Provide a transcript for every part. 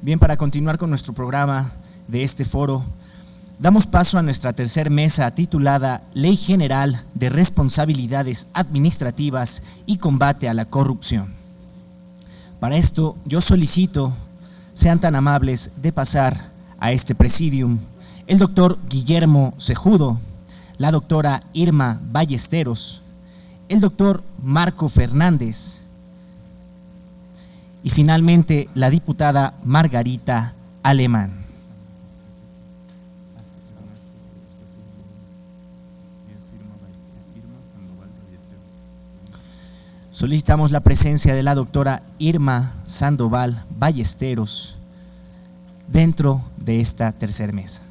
Bien, para continuar con nuestro programa de este foro, damos paso a nuestra tercera mesa titulada Ley General de Responsabilidades Administrativas y Combate a la Corrupción. Para esto, yo solicito sean tan amables de pasar a este presidium el doctor Guillermo Cejudo, la doctora Irma Ballesteros, el doctor Marco Fernández y finalmente la diputada Margarita Alemán. Solicitamos la presencia de la doctora Irma Sandoval Ballesteros dentro de esta tercera mesa.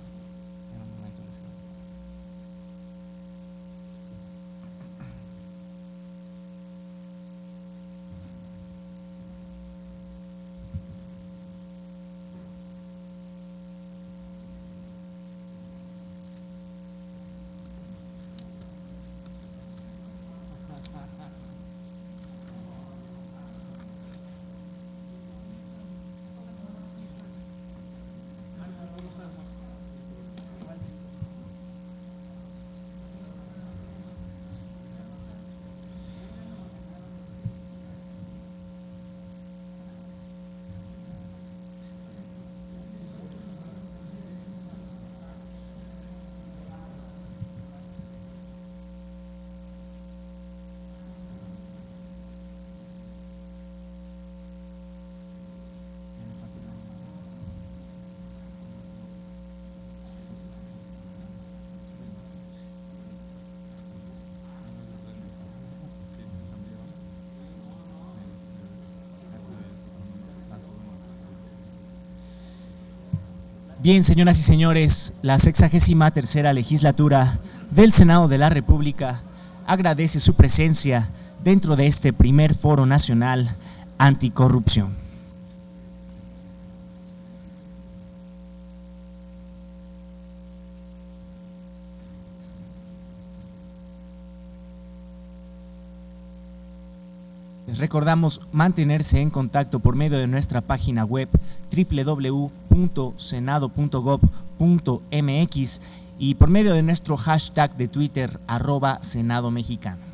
Bien, señoras y señores, la 63ª legislatura del Senado de la República agradece su presencia dentro de este primer Foro Nacional Anticorrupción. Les recordamos mantenerse en contacto por medio de nuestra página web www.senado.gov.mx y por medio de nuestro hashtag de Twitter @SenadoMexicano.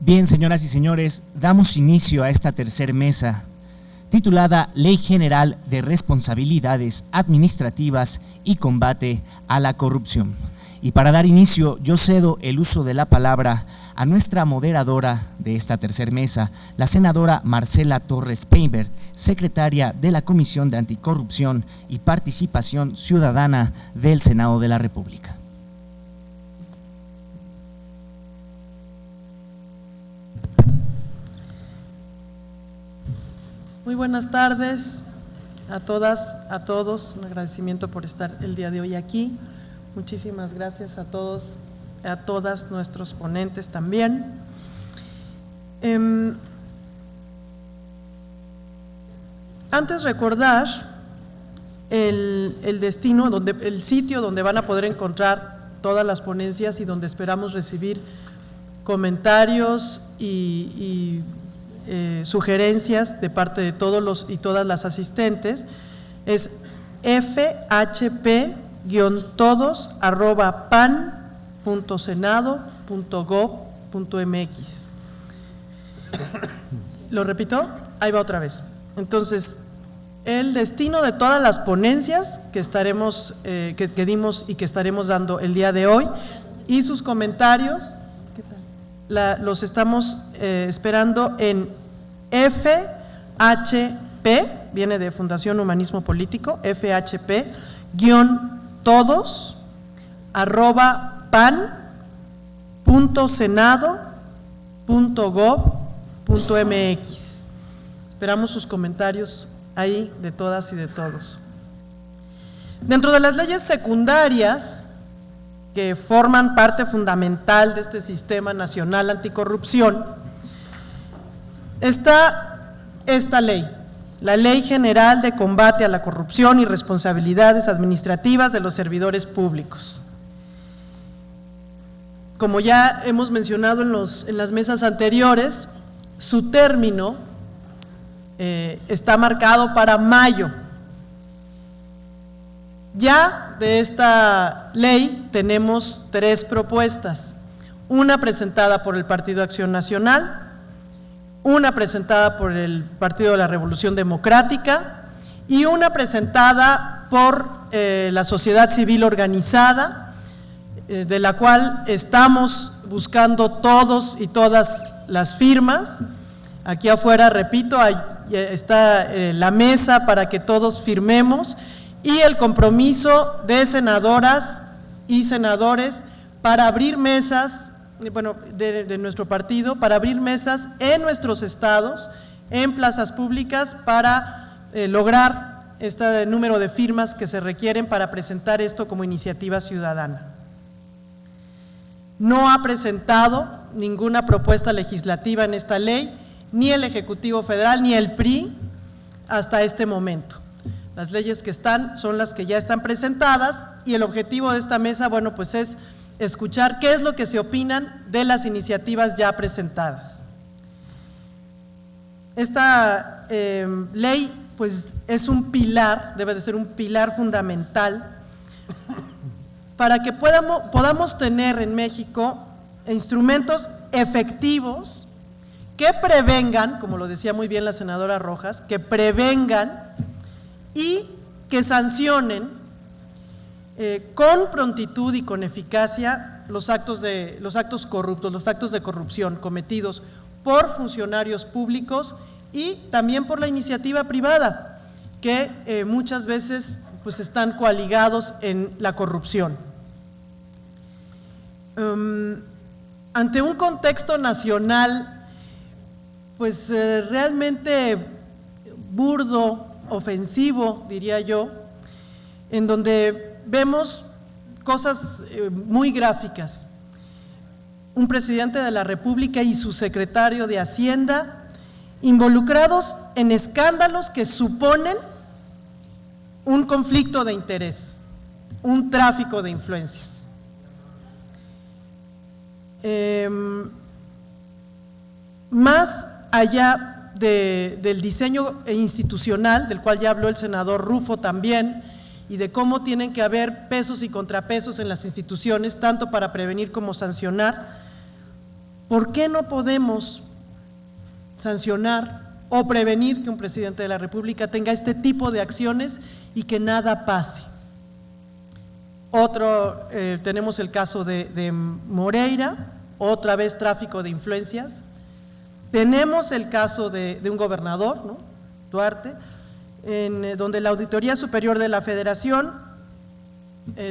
Bien, señoras y señores, damos inicio a esta tercera mesa titulada Ley General de Responsabilidades Administrativas y Combate a la Corrupción. Y para dar inicio, yo cedo el uso de la palabra a nuestra moderadora de esta tercera mesa, la senadora Marcela Torres Peinbert, secretaria de la Comisión de Anticorrupción y Participación Ciudadana del Senado de la República. Muy buenas tardes a todas, a todos. Un agradecimiento por estar el día de hoy aquí. Muchísimas gracias a todos, a todas nuestros ponentes también. Antes recordar el destino, el sitio donde van a poder encontrar todas las ponencias y donde esperamos recibir comentarios y sugerencias de parte de todos los y todas las asistentes, es fhp-todos@pan.senado.gov.mx. ¿Lo repito? Ahí va otra vez. Entonces, el destino de todas las ponencias que estaremos, que dimos y que estaremos dando el día de hoy y sus comentarios, los estamos esperando en FHP, viene de Fundación Humanismo Político, FHP-todos@pan.senado.gov.mx. Esperamos sus comentarios ahí de todas y de todos. Dentro de las leyes secundarias que forman parte fundamental de este sistema nacional anticorrupción, está esta ley, la Ley General de Combate a la Corrupción y Responsabilidades Administrativas de los Servidores Públicos. Como ya hemos mencionado en las mesas anteriores, su término está marcado para mayo. Ya de esta ley tenemos 3 propuestas, una presentada por el Partido Acción Nacional, una presentada por el Partido de la Revolución Democrática y una presentada por la sociedad civil organizada, de la cual estamos buscando todos y todas las firmas. Aquí afuera, repito, está la mesa para que todos firmemos, y el compromiso de senadoras y senadores para abrir mesas, bueno, de nuestro partido, para abrir mesas en nuestros estados, en plazas públicas, para lograr este número de firmas que se requieren para presentar esto como iniciativa ciudadana. No ha presentado ninguna propuesta legislativa en esta ley, ni el Ejecutivo Federal ni el PRI hasta este momento. Las leyes que están son las que ya están presentadas, y el objetivo de esta mesa, bueno, pues es escuchar qué es lo que se opinan de las iniciativas ya presentadas. Esta ley, pues es un pilar, debe de ser un pilar fundamental para que podamos tener en México instrumentos efectivos que prevengan, como lo decía muy bien la senadora Rojas, que prevengan y que sancionen con prontitud y con eficacia los actos corruptos, los actos de corrupción cometidos por funcionarios públicos y también por la iniciativa privada, que muchas veces pues están coaligados en la corrupción. Ante un contexto nacional pues realmente burdo, ofensivo, diría yo, en donde vemos cosas muy gráficas. Un presidente de la República y su secretario de Hacienda involucrados en escándalos que suponen un conflicto de interés, un tráfico de influencias. Más allá del diseño institucional, del cual ya habló el senador Rufo también, y de cómo tienen que haber pesos y contrapesos en las instituciones, tanto para prevenir como sancionar, ¿por qué no podemos sancionar o prevenir que un presidente de la República tenga este tipo de acciones y que nada pase? Tenemos el caso de Moreira, otra vez tráfico de influencias. Tenemos el caso de un gobernador, ¿no?, Duarte, donde la Auditoría Superior de la Federación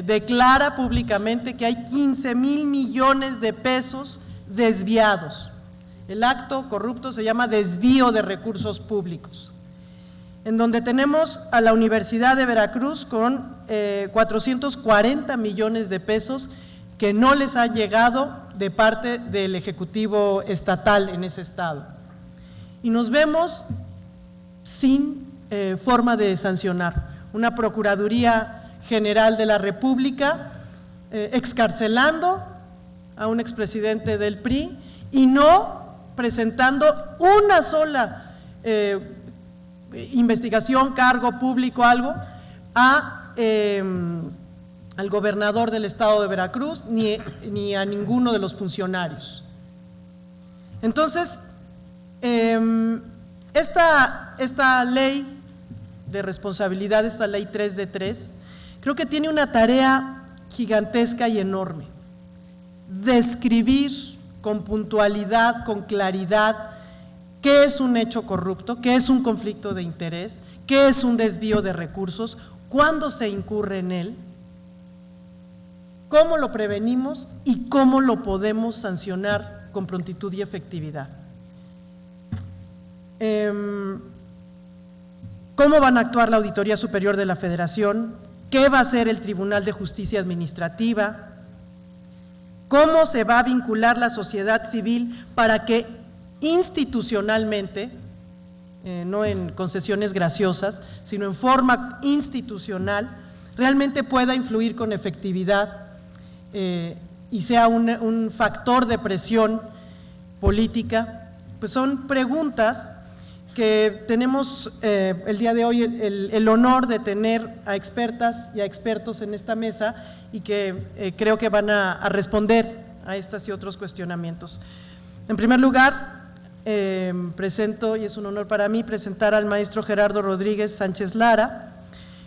declara públicamente que hay 15,000 millones de pesos desviados. El acto corrupto se llama desvío de recursos públicos. En donde tenemos a la Universidad de Veracruz con 440 millones de pesos que no les ha llegado de parte del Ejecutivo estatal en ese estado. Y nos vemos sin forma de sancionar. Una Procuraduría General de la República excarcelando a un expresidente del PRI y no presentando una sola investigación, cargo público, algo, al gobernador del estado de Veracruz ni a ninguno de los funcionarios. Entonces, esta ley de responsabilidad, esta ley 3 de 3, creo que tiene una tarea gigantesca y enorme: describir con puntualidad, con claridad, qué es un hecho corrupto, qué es un conflicto de interés, qué es un desvío de recursos, cuándo se incurre en él, cómo lo prevenimos y cómo lo podemos sancionar con prontitud y efectividad. ¿Cómo van a actuar la Auditoría Superior de la Federación? ¿Qué va a hacer el Tribunal de Justicia Administrativa? ¿Cómo se va a vincular la sociedad civil para que institucionalmente, no en concesiones graciosas, sino en forma institucional, realmente pueda influir con efectividad y sea un factor de presión política? Pues son preguntas que tenemos el día de hoy el honor de tener a expertas y a expertos en esta mesa y que creo que van a responder a estas y otros cuestionamientos. En primer lugar, presento, y es un honor para mí, presentar al maestro Gerardo Rodríguez Sánchez Lara.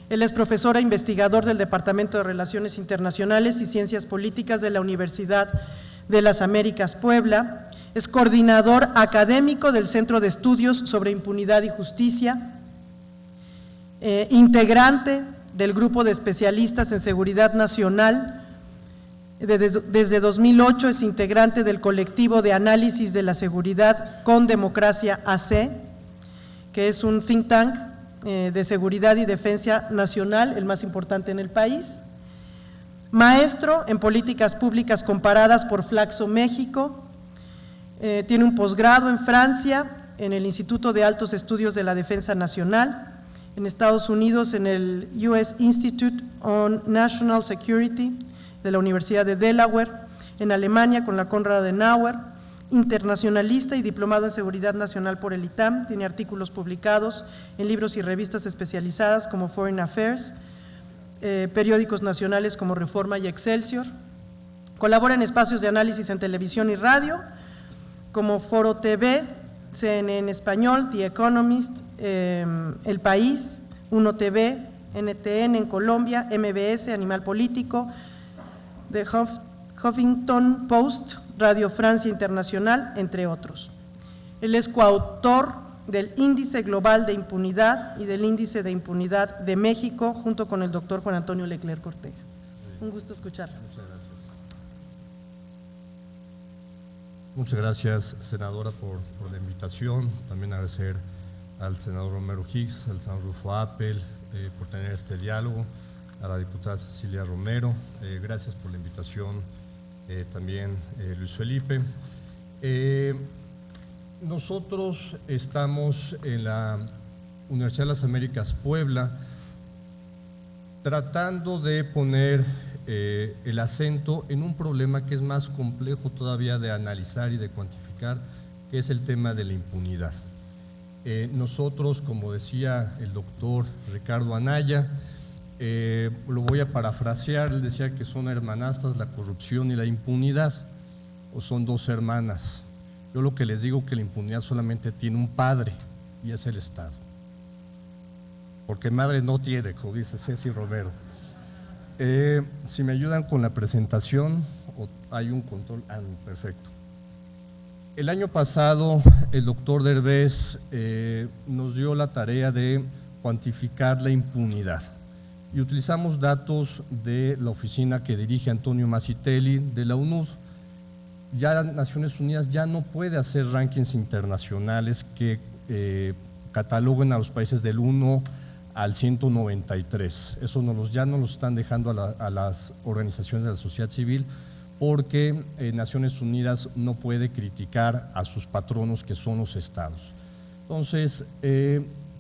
Él es profesor e investigador del Departamento de Relaciones Internacionales y Ciencias Políticas de la Universidad de las Américas Puebla. Es coordinador académico del Centro de Estudios sobre Impunidad y Justicia, integrante del Grupo de Especialistas en Seguridad Nacional. Desde 2008 es integrante del Colectivo de Análisis de la Seguridad con Democracia AC, que es un think tank de seguridad y defensa nacional, el más importante en el país. Maestro en Políticas Públicas Comparadas por Flaxo México. Tiene un posgrado en Francia, en el Instituto de Altos Estudios de la Defensa Nacional, en Estados Unidos en el US Institute on National Security de la Universidad de Delaware, en Alemania con la Konrad Adenauer, internacionalista y diplomado en Seguridad Nacional por el ITAM. Tiene artículos publicados en libros y revistas especializadas como Foreign Affairs, periódicos nacionales como Reforma y Excelsior. Colabora en espacios de análisis en televisión y radio, como Foro TV, CNN Español, The Economist, El País, Uno TV, NTN en Colombia, MBS, Animal Político, The Huffington Post, Radio Francia Internacional, entre otros. Él es coautor del Índice Global de Impunidad y del Índice de Impunidad de México, junto con el doctor Juan Antonio Leclerc Ortega. Un gusto escucharlo. Muchas gracias. Muchas gracias, senadora, por la invitación. También agradecer al senador Romero Hicks, al senador Rufo Appel, por tener este diálogo, a la diputada Cecilia Romero. Gracias por la invitación también, Luis Felipe. Nosotros estamos en la Universidad de las Américas Puebla tratando de poner el acento en un problema que es más complejo todavía de analizar y de cuantificar, que es el tema de la impunidad. Nosotros, como decía el doctor Ricardo Anaya, lo voy a parafrasear, él decía que son hermanastras la corrupción y la impunidad, o son dos hermanas. Yo lo que les digo que la impunidad solamente tiene un padre, y es el Estado. Porque madre no tiene, como dice Ceci Romero. Si me ayudan con la presentación, o hay un control. Perfecto. El año pasado el doctor Derbez nos dio la tarea de cuantificar la impunidad y utilizamos datos de la oficina que dirige Antonio Masitelli de la UNUD. Ya las Naciones Unidas ya no puede hacer rankings internacionales que cataloguen a los países del 1 al 193. Eso ya no los están dejando a las organizaciones de la sociedad civil, porque Naciones Unidas no puede criticar a sus patronos, que son los estados. Entonces,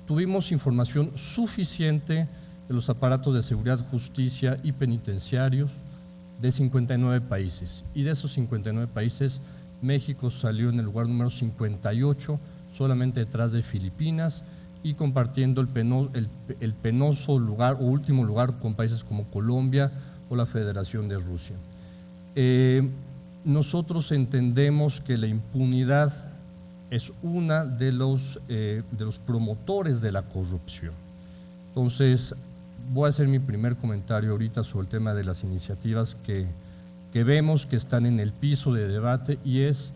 tuvimos información suficiente de los aparatos de seguridad, justicia y penitenciarios de 59 países. Y de esos 59 países, México salió en el lugar número 58, solamente detrás de Filipinas, y compartiendo el penoso lugar o último lugar con países como Colombia o la Federación de Rusia. Nosotros entendemos que la impunidad es una de los promotores de la corrupción. Entonces, voy a hacer mi primer comentario ahorita sobre el tema de las iniciativas que vemos que están en el piso de debate, y es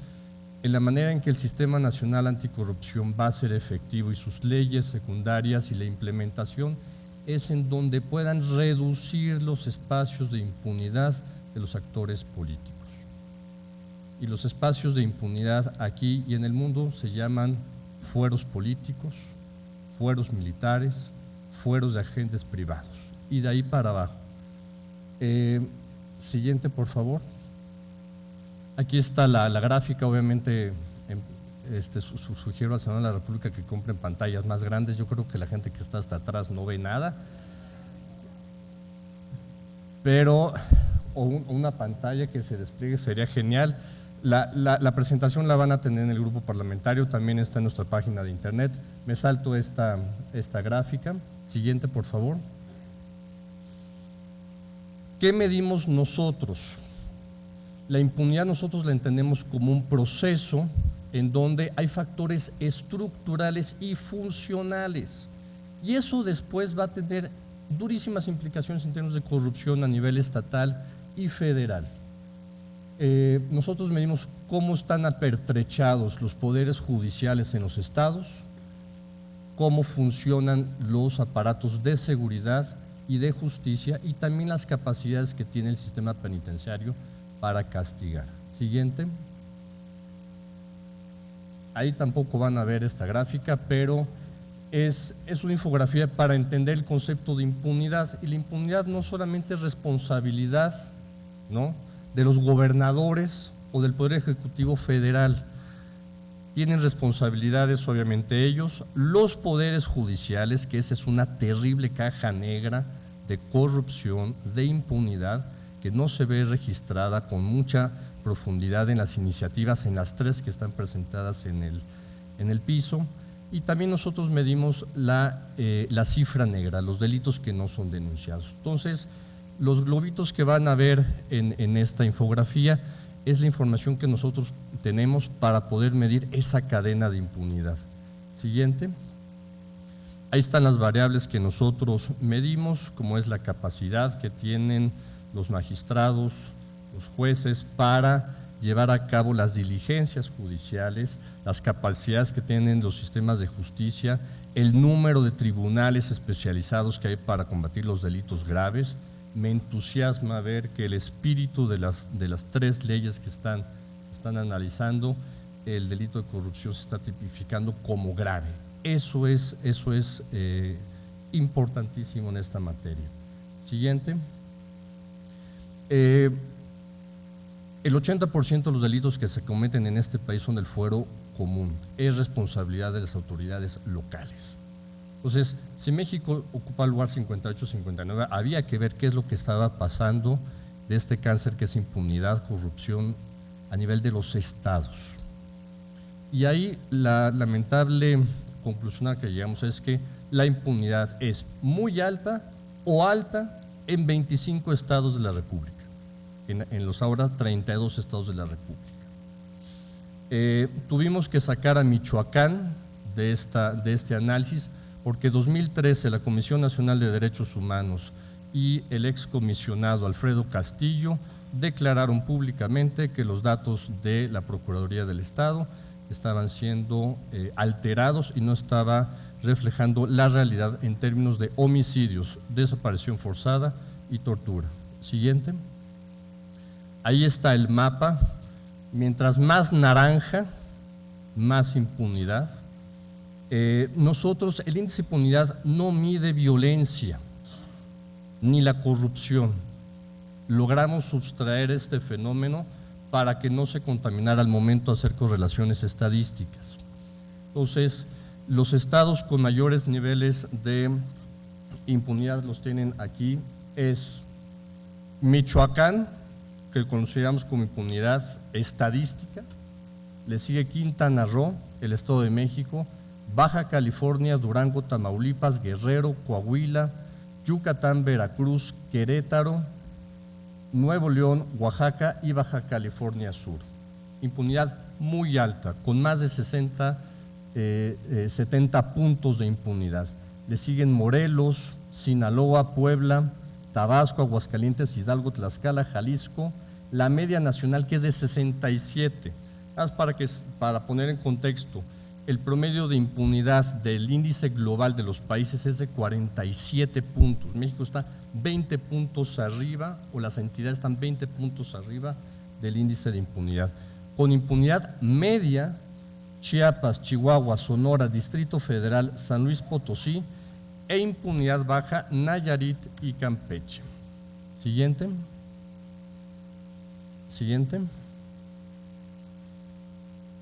en la manera en que el Sistema Nacional Anticorrupción va a ser efectivo y sus leyes secundarias y la implementación es en donde puedan reducir los espacios de impunidad de los actores políticos. Y los espacios de impunidad aquí y en el mundo se llaman fueros políticos, fueros militares, fueros de agentes privados, y de ahí para abajo. Siguiente, por favor. Aquí está la gráfica, obviamente sugiero al Senado de la República que compren pantallas más grandes. Yo creo que la gente que está hasta atrás no ve nada, pero una pantalla que se despliegue sería genial. La presentación la van a tener en el grupo parlamentario, también está en nuestra página de internet. Me salto esta gráfica. Siguiente, por favor. ¿Qué medimos nosotros? La impunidad nosotros la entendemos como un proceso en donde hay factores estructurales y funcionales. Y eso después va a tener durísimas implicaciones en términos de corrupción a nivel estatal y federal. Nosotros medimos cómo están apertrechados los poderes judiciales en los estados, cómo funcionan los aparatos de seguridad y de justicia y también las capacidades que tiene el sistema penitenciario para castigar. Siguiente. Ahí tampoco van a ver esta gráfica, pero es una infografía para entender el concepto de impunidad. Y la impunidad no solamente es responsabilidad, ¿no?, de los gobernadores o del Poder Ejecutivo Federal. Tienen responsabilidades obviamente ellos, los poderes judiciales, que esa es una terrible caja negra de corrupción, de impunidad, que no se ve registrada con mucha profundidad en las iniciativas, en las 3 que están presentadas en el piso. Y también nosotros medimos la cifra negra, los delitos que no son denunciados. Entonces, los globitos que van a ver en esta infografía es la información que nosotros tenemos para poder medir esa cadena de impunidad. Siguiente. Ahí están las variables que nosotros medimos, como es la capacidad que tienen los magistrados, los jueces para llevar a cabo las diligencias judiciales, las capacidades que tienen los sistemas de justicia, el número de tribunales especializados que hay para combatir los delitos graves. Me entusiasma ver que el espíritu de las 3 leyes que están analizando, el delito de corrupción se está tipificando como grave. Eso es importantísimo en esta materia. Siguiente. El 80% de los delitos que se cometen en este país son del fuero común, es responsabilidad de las autoridades locales. Entonces, si México ocupa el lugar 58-59, había que ver qué es lo que estaba pasando de este cáncer que es impunidad, corrupción a nivel de los estados. Y ahí la lamentable conclusión a la que llegamos es que la impunidad es muy alta o alta en 25 estados de la República, en los ahora 32 estados de la República. Tuvimos que sacar a Michoacán de este análisis porque en 2013 la Comisión Nacional de Derechos Humanos y el excomisionado Alfredo Castillo declararon públicamente que los datos de la Procuraduría del Estado estaban siendo alterados y no estaba reflejando la realidad en términos de homicidios, desaparición forzada y tortura. Siguiente. Ahí está el mapa. Mientras más naranja, más impunidad. Nosotros, el índice de impunidad no mide violencia ni la corrupción. Logramos sustraer este fenómeno para que no se contaminara al momento de hacer correlaciones estadísticas. Entonces, los estados con mayores niveles de impunidad los tienen aquí, es Michoacán, que consideramos como impunidad estadística, le sigue Quintana Roo, el Estado de México, Baja California, Durango, Tamaulipas, Guerrero, Coahuila, Yucatán, Veracruz, Querétaro, Nuevo León, Oaxaca y Baja California Sur. Impunidad muy alta, con más de 70 puntos de impunidad. Le siguen Morelos, Sinaloa, Puebla, Tabasco, Aguascalientes, Hidalgo, Tlaxcala, Jalisco, la media nacional que es de 67. Para poner en contexto, el promedio de impunidad del índice global de los países es de 47 puntos. México está 20 puntos arriba, o las entidades están 20 puntos arriba del índice de impunidad. Con impunidad media, Chiapas, Chihuahua, Sonora, Distrito Federal, San Luis Potosí, e impunidad baja, Nayarit y Campeche. Siguiente. Siguiente.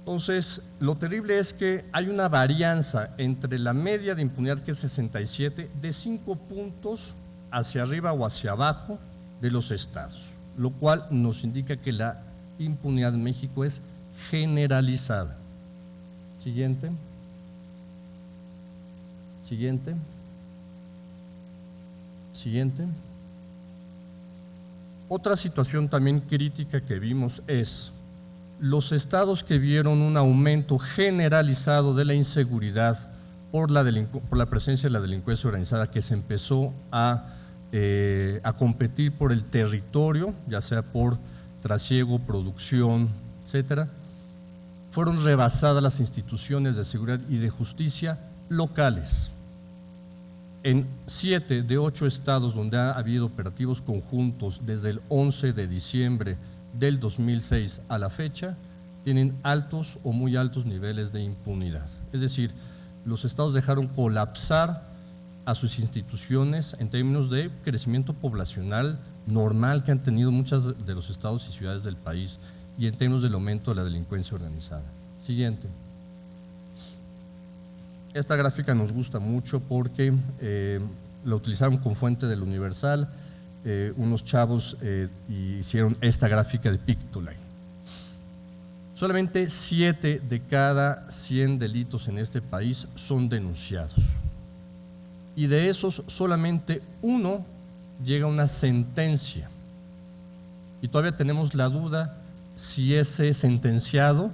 Entonces, lo terrible es que hay una varianza entre la media de impunidad, que es 67, de 5 puntos hacia arriba o hacia abajo de los estados, lo cual nos indica que la impunidad en México es generalizada. Siguiente. Siguiente. Siguiente. Otra situación también crítica que vimos es los estados que vieron un aumento generalizado de la inseguridad por la presencia de la delincuencia organizada, que se empezó a competir por el territorio, ya sea por trasiego, producción, etcétera, fueron rebasadas las instituciones de seguridad y de justicia locales. En 7 de 8 estados donde ha habido operativos conjuntos desde el 11 de diciembre del 2006 a la fecha, tienen altos o muy altos niveles de impunidad. Es decir, los estados dejaron colapsar a sus instituciones en términos de crecimiento poblacional normal que han tenido muchos de los estados y ciudades del país, y en términos del aumento de la delincuencia organizada. Siguiente. Esta gráfica nos gusta mucho porque la utilizaron como fuente del Universal, unos chavos hicieron esta gráfica de Pictoline. Solamente 7 de cada 100 delitos en este país son denunciados. Y de esos, solamente 1 llega a una sentencia. Y todavía tenemos la duda si ese sentenciado,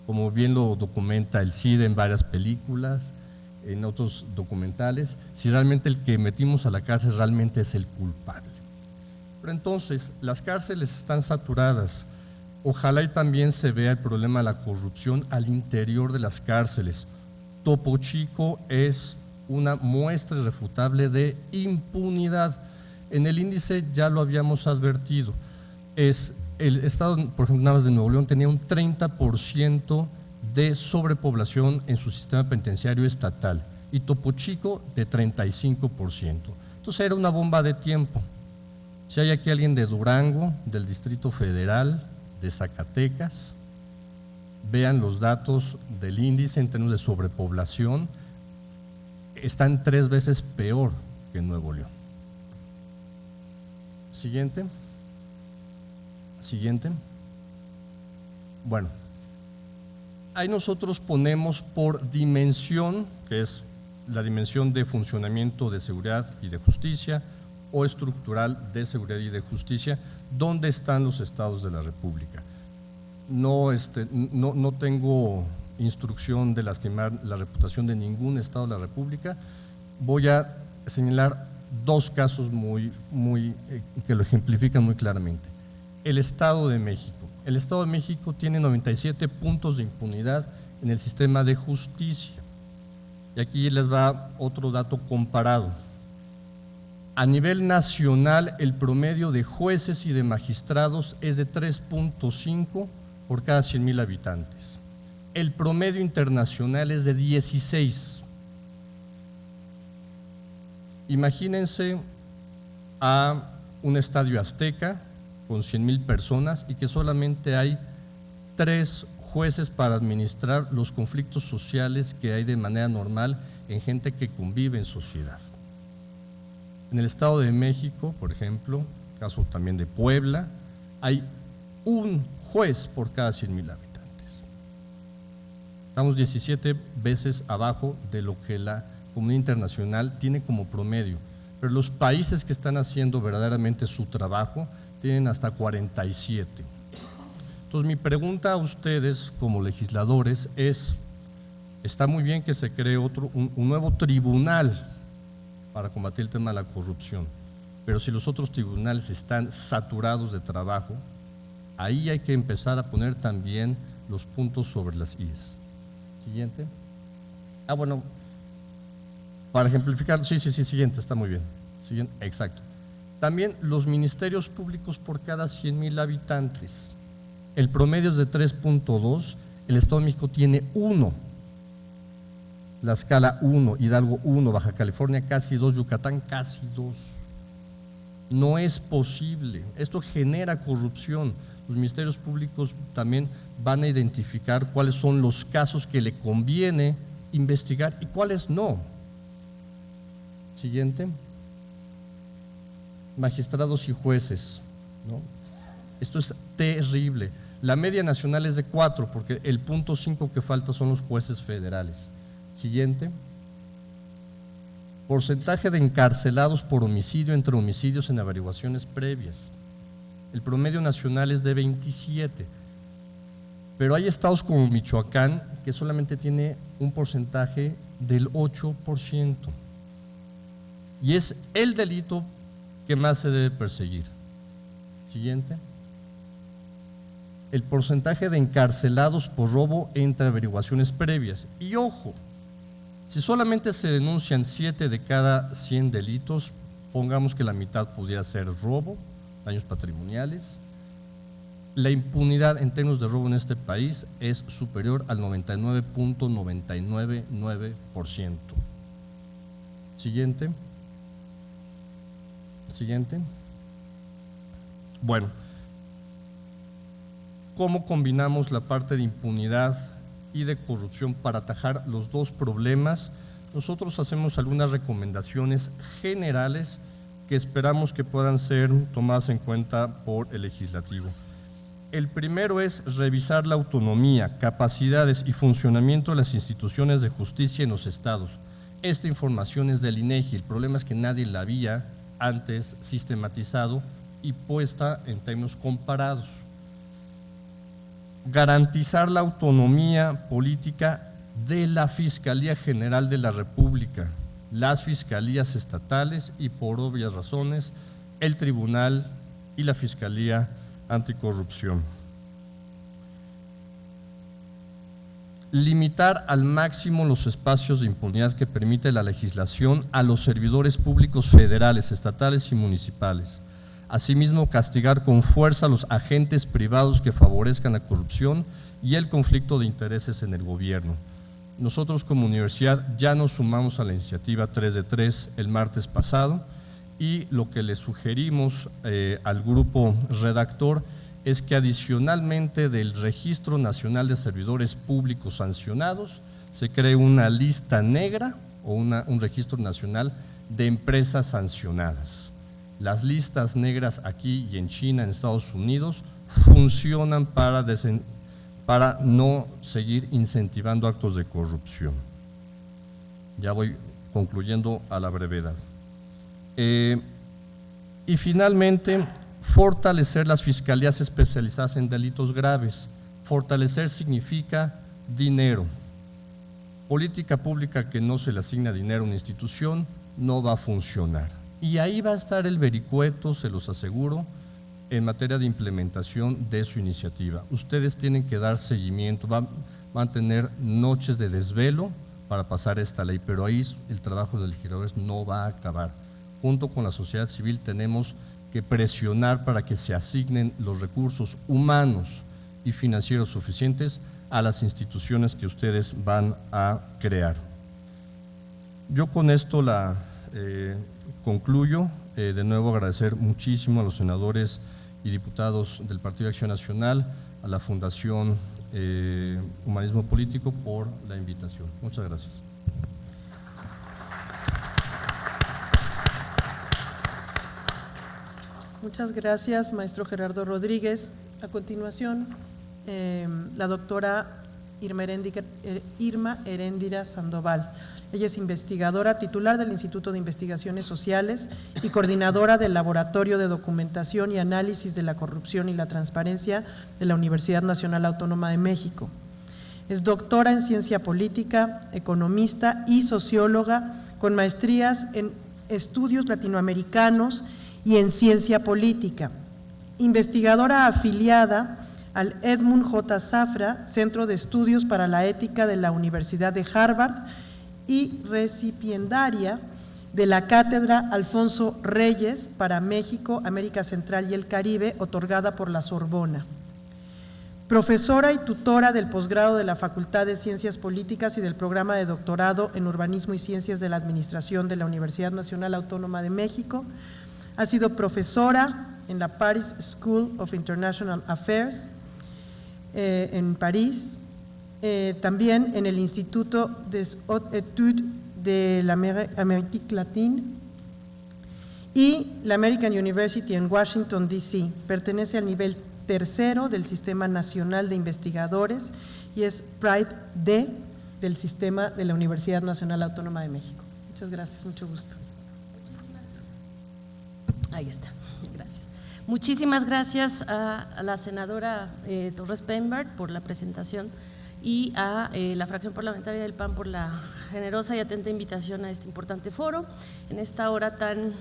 como bien lo documenta el CID en varias películas, en otros documentales, si realmente el que metimos a la cárcel realmente es el culpable. Pero entonces, las cárceles están saturadas. Ojalá y también se vea el problema de la corrupción al interior de las cárceles. Topo Chico es una muestra irrefutable de impunidad. En el índice ya lo habíamos advertido. El estado, por ejemplo, nada más de Nuevo León, tenía un 30% de sobrepoblación en su sistema penitenciario estatal y Topo Chico de 35%. Entonces era una bomba de tiempo. Si hay aquí alguien de Durango, del Distrito Federal, de Zacatecas, vean los datos del índice en términos de sobrepoblación, están 3 veces peor que Nuevo León. Siguiente. Siguiente. Bueno, ahí nosotros ponemos por dimensión, que es la dimensión de funcionamiento de seguridad y de justicia, o estructural de seguridad y de justicia, dónde están los estados de la República. No tengo instrucción de lastimar la reputación de ningún estado de la República. Voy a señalar 2 casos que lo ejemplifican muy claramente. El Estado de México. El Estado de México tiene 97 puntos de impunidad en el sistema de justicia. Y aquí les va otro dato comparado. A nivel nacional, el promedio de jueces y de magistrados es de 3.5 por cada 100,000 habitantes. El promedio internacional es de 16. Imagínense a un estadio Azteca con 100,000 personas y que solamente hay 3 jueces para administrar los conflictos sociales que hay de manera normal en gente que convive en sociedad. En el Estado de México, por ejemplo, caso también de Puebla, hay 1 juez por cada 100,000 habitantes. Estamos 17 veces abajo de lo que la comunidad internacional tiene como promedio, pero los países que están haciendo verdaderamente su trabajo tienen hasta 47. Entonces mi pregunta a ustedes como legisladores es, está muy bien que se cree un nuevo tribunal para combatir el tema de la corrupción, pero si los otros tribunales están saturados de trabajo, ahí hay que empezar a poner también los puntos sobre las IES. Siguiente. Bueno, para ejemplificar, sí, siguiente, está muy bien. Siguiente, exacto. También los ministerios públicos por cada 100,000 habitantes. El promedio es de 3.2, el Estado de México tiene 1. Tlaxcala 1, Hidalgo 1, Baja California casi 2, Yucatán casi 2. No es posible, esto genera corrupción. Los ministerios públicos también van a identificar cuáles son los casos que le conviene investigar y cuáles no. Siguiente. Magistrados y jueces, ¿no? Esto es terrible. La media nacional es de 4, porque el punto 5 que falta son los jueces federales. Siguiente. Porcentaje de encarcelados por homicidio entre homicidios en averiguaciones previas. El promedio nacional es de 27, pero hay estados como Michoacán que solamente tiene un porcentaje del 8%, y es el delito que más se debe perseguir. Siguiente. El porcentaje de encarcelados por robo entre averiguaciones previas. Y ojo, si solamente se denuncian 7 de cada 100 delitos, pongamos que la mitad pudiera ser robo, daños patrimoniales, la impunidad en términos de robo en este país es superior al 99.999%. Siguiente. Siguiente. Bueno, ¿cómo combinamos la parte de impunidad y de corrupción para atajar los dos problemas? Nosotros hacemos algunas recomendaciones generales que esperamos que puedan ser tomadas en cuenta por el legislativo. El primero es revisar la autonomía, capacidades y funcionamiento de las instituciones de justicia en los estados. Esta información es del INEGI, el problema es que nadie la había antes sistematizado y puesta en términos comparados. Garantizar la autonomía política de la Fiscalía General de la República, las fiscalías estatales y, por obvias razones, el Tribunal y la Fiscalía Anticorrupción. Limitar al máximo los espacios de impunidad que permite la legislación a los servidores públicos federales, estatales y municipales. Asimismo, castigar con fuerza a los agentes privados que favorezcan la corrupción y el conflicto de intereses en el gobierno. Nosotros como universidad ya nos sumamos a la iniciativa 3 de 3 el martes pasado, y lo que le sugerimos al grupo redactor es que adicionalmente del Registro Nacional de Servidores Públicos Sancionados se cree una lista negra o un registro nacional de empresas sancionadas. Las listas negras aquí y en China, en Estados Unidos, funcionan para no seguir incentivando actos de corrupción. Ya voy concluyendo a la brevedad. Y finalmente, fortalecer las fiscalías especializadas en delitos graves. Fortalecer significa dinero. Política pública que no se le asigna dinero a una institución no va a funcionar. Y ahí va a estar el vericueto, se los aseguro, en materia de implementación de su iniciativa. Ustedes tienen que dar seguimiento, van a tener noches de desvelo para pasar esta ley, pero ahí el trabajo de los legisladores no va a acabar. Junto con la sociedad civil tenemos que presionar para que se asignen los recursos humanos y financieros suficientes a las instituciones que ustedes van a crear. Yo con esto concluyo. De nuevo agradecer muchísimo a los senadores y diputados del Partido de Acción Nacional, a la Fundación Humanismo Político por la invitación. Muchas gracias. Muchas gracias, maestro Gerardo Rodríguez. A continuación, la doctora Irma Heréndira Sandoval. Ella es investigadora titular del Instituto de Investigaciones Sociales y coordinadora del Laboratorio de Documentación y Análisis de la Corrupción y la Transparencia de la Universidad Nacional Autónoma de México. Es doctora en Ciencia Política, economista y socióloga con maestrías en Estudios Latinoamericanos y en Ciencia Política. Investigadora afiliada al Edmund J. Zafra, Centro de Estudios para la Ética de la Universidad de Harvard, y recipiendaria de la Cátedra Alfonso Reyes para México, América Central y el Caribe, otorgada por la Sorbona. Profesora y tutora del posgrado de la Facultad de Ciencias Políticas y del programa de doctorado en Urbanismo y Ciencias de la Administración de la Universidad Nacional Autónoma de México. Ha sido profesora en la Paris School of International Affairs en París, también en el Instituto des Hautes Études de la Amérique Latine y la American University en Washington, D.C. Pertenece al nivel tercero del Sistema Nacional de Investigadores y es Pride D del sistema de la Universidad Nacional Autónoma de México. Muchas gracias, mucho gusto. Ahí está, gracias. Muchísimas gracias a la senadora Torres Peinbert por la presentación y a la fracción parlamentaria del PAN por la generosa y atenta invitación a este importante foro en esta hora tan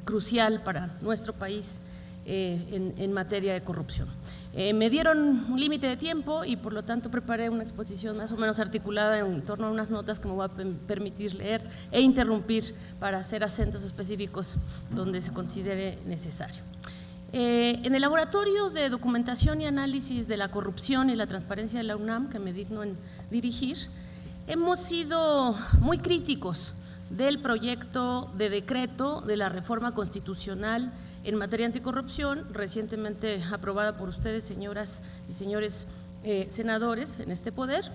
crucial para nuestro país en materia de corrupción. Me dieron un límite de tiempo y por lo tanto preparé una exposición más o menos articulada en torno a unas notas que me voy a permitir leer e interrumpir para hacer acentos específicos donde se considere necesario. En el Laboratorio de Documentación y Análisis de la Corrupción y la Transparencia de la UNAM, que me digno en dirigir, hemos sido muy críticos del proyecto de decreto de la reforma constitucional en materia anticorrupción, recientemente aprobada por ustedes, señoras y señores senadores, en este poder,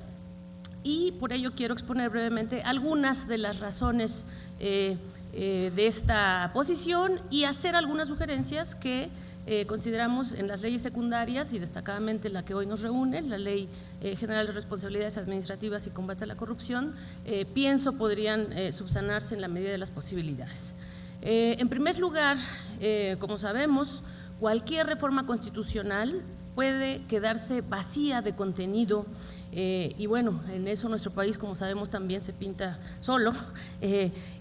y por ello quiero exponer brevemente algunas de las razones de esta posición y hacer algunas sugerencias que consideramos en las leyes secundarias y destacadamente la que hoy nos reúne, la Ley General de Responsabilidades Administrativas y Combate a la Corrupción, pienso podrían subsanarse en la medida de las posibilidades. En primer lugar, como sabemos, cualquier reforma constitucional puede quedarse vacía de contenido y bueno, en eso nuestro país, como sabemos, también se pinta solo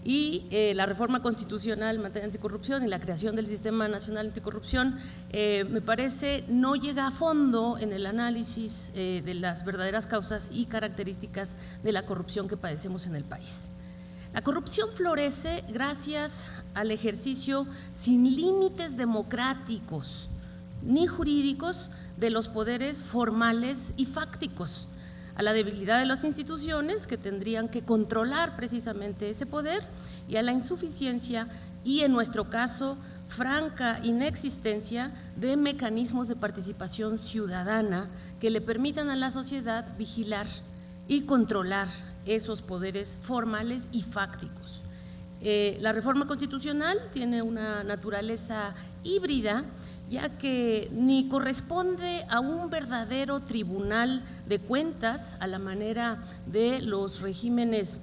y la reforma constitucional en materia anticorrupción y la creación del Sistema Nacional Anticorrupción me parece no llega a fondo en el análisis de las verdaderas causas y características de la corrupción que padecemos en el país. La corrupción florece gracias al ejercicio sin límites democráticos ni jurídicos de los poderes formales y fácticos, a la debilidad de las instituciones que tendrían que controlar precisamente ese poder y a la insuficiencia y, en nuestro caso, franca inexistencia de mecanismos de participación ciudadana que le permitan a la sociedad vigilar y controlar esos poderes formales y fácticos. La reforma constitucional tiene una naturaleza híbrida, ya que ni corresponde a un verdadero tribunal de cuentas a la manera de los regímenes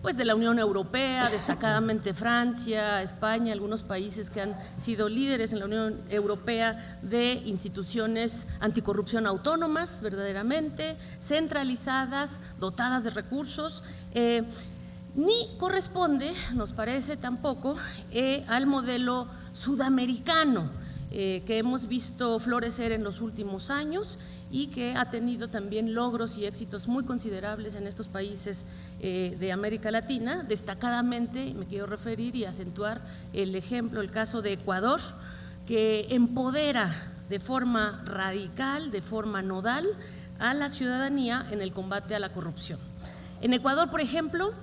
pues de la Unión Europea, destacadamente Francia, España, algunos países que han sido líderes en la Unión Europea de instituciones anticorrupción autónomas, verdaderamente centralizadas, dotadas de recursos, ni corresponde, nos parece tampoco, al modelo sudamericano que hemos visto florecer en los últimos años y que ha tenido también logros y éxitos muy considerables en estos países de América Latina. Destacadamente me quiero referir y acentuar el ejemplo, el caso de Ecuador, que empodera de forma radical, de forma nodal, a la ciudadanía en el combate a la corrupción. En Ecuador, por ejemplo,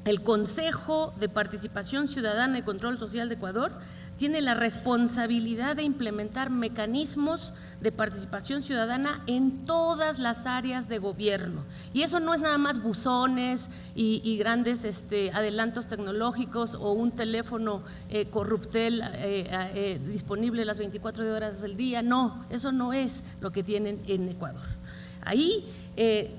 el Consejo de Participación Ciudadana y Control Social de Ecuador tiene la responsabilidad de implementar mecanismos de participación ciudadana en todas las áreas de gobierno. Y eso no es nada más buzones y grandes adelantos tecnológicos o un teléfono corruptel disponible las 24 horas del día. No, eso no es lo que tienen en Ecuador. Ahí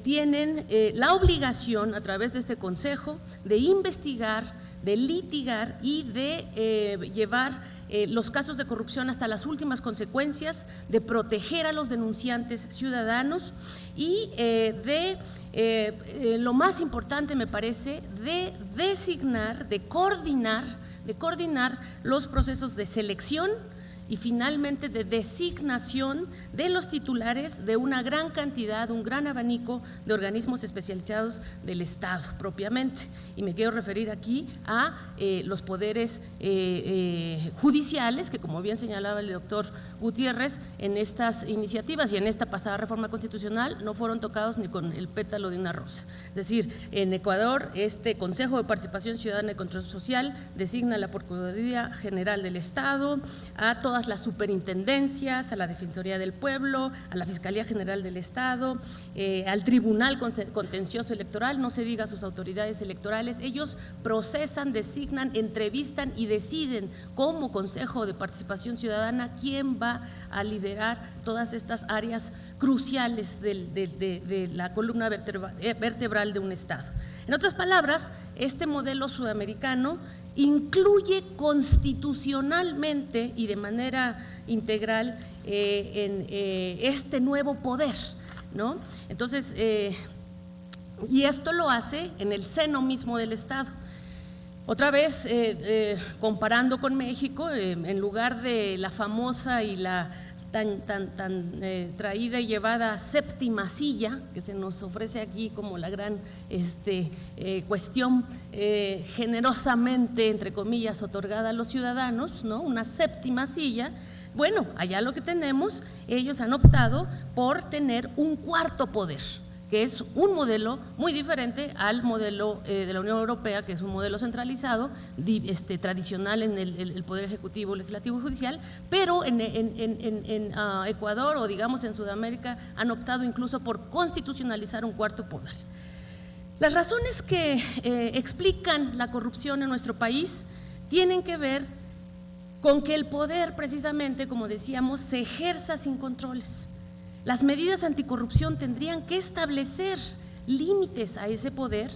tienen la obligación, a través de este consejo, de investigar, de litigar y de llevar los casos de corrupción hasta las últimas consecuencias, de proteger a los denunciantes ciudadanos y lo más importante me parece, de designar, de coordinar los procesos de selección y finalmente de designación de los titulares de una gran cantidad, un gran abanico de organismos especializados del Estado propiamente. Y me quiero referir aquí a los poderes judiciales, que como bien señalaba el doctor Gutiérrez en estas iniciativas y en esta pasada reforma constitucional no fueron tocados ni con el pétalo de una rosa. Es decir, en Ecuador este Consejo de Participación Ciudadana y Control Social designa a la Procuraduría General del Estado, a todas las superintendencias, a la Defensoría del Pueblo, a la Fiscalía General del Estado, al Tribunal Contencioso Electoral, no se diga sus autoridades electorales. Ellos procesan, designan, entrevistan y deciden como Consejo de Participación Ciudadana quién va a liderar todas estas áreas cruciales de la columna vertebral de un Estado. En otras palabras, este modelo sudamericano incluye constitucionalmente y de manera integral en este nuevo poder, ¿no? Entonces, y esto lo hace en el seno mismo del Estado. Otra vez, comparando con México, en lugar de la famosa y la tan traída y llevada séptima silla, que se nos ofrece aquí como la gran cuestión generosamente, entre comillas, otorgada a los ciudadanos, ¿no? Una séptima silla. Bueno, allá lo que tenemos, ellos han optado por tener un cuarto poder, que es un modelo muy diferente al modelo de la Unión Europea, que es un modelo centralizado, tradicional en el Poder Ejecutivo, Legislativo y Judicial, pero en Ecuador o digamos en Sudamérica han optado incluso por constitucionalizar un cuarto poder. Las razones que explican la corrupción en nuestro país tienen que ver con que el poder precisamente, como decíamos, se ejerza sin controles. Las medidas anticorrupción tendrían que establecer límites a ese poder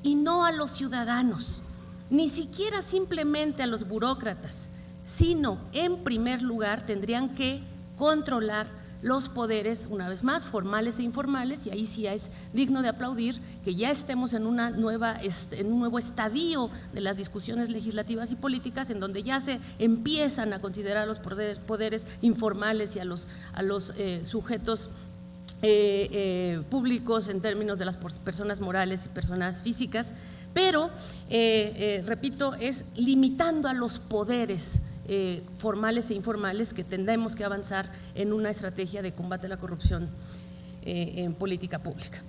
y no a los ciudadanos, ni siquiera simplemente a los burócratas, sino en primer lugar tendrían que controlar los poderes, una vez más, formales e informales, y ahí sí es digno de aplaudir que ya estemos en un nuevo estadio de las discusiones legislativas y políticas, en donde ya se empiezan a considerar los poderes informales y a los sujetos públicos en términos de las personas morales y personas físicas, pero, repito, es limitando a los poderes formales e informales que tendremos que avanzar en una estrategia de combate a la corrupción en política pública.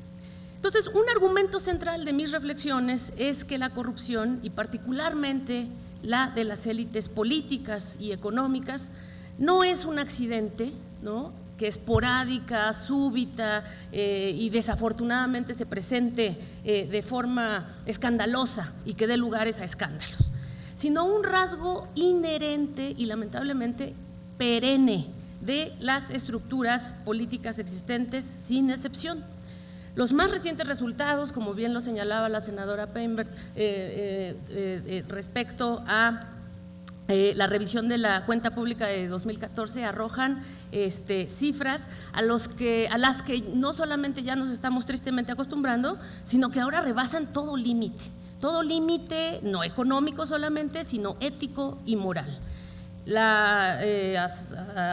Entonces, un argumento central de mis reflexiones es que la corrupción, y particularmente la de las élites políticas y económicas, no es un accidente, ¿no?, que esporádica, súbita y desafortunadamente se presente de forma escandalosa y que dé lugares a escándalos, sino un rasgo inherente y lamentablemente perenne de las estructuras políticas existentes sin excepción. Los más recientes resultados, como bien lo señalaba la senadora Peinbert, respecto a la revisión de la cuenta pública de 2014 arrojan cifras a las que no solamente ya nos estamos tristemente acostumbrando, sino que ahora rebasan todo límite no económico solamente, sino ético y moral. La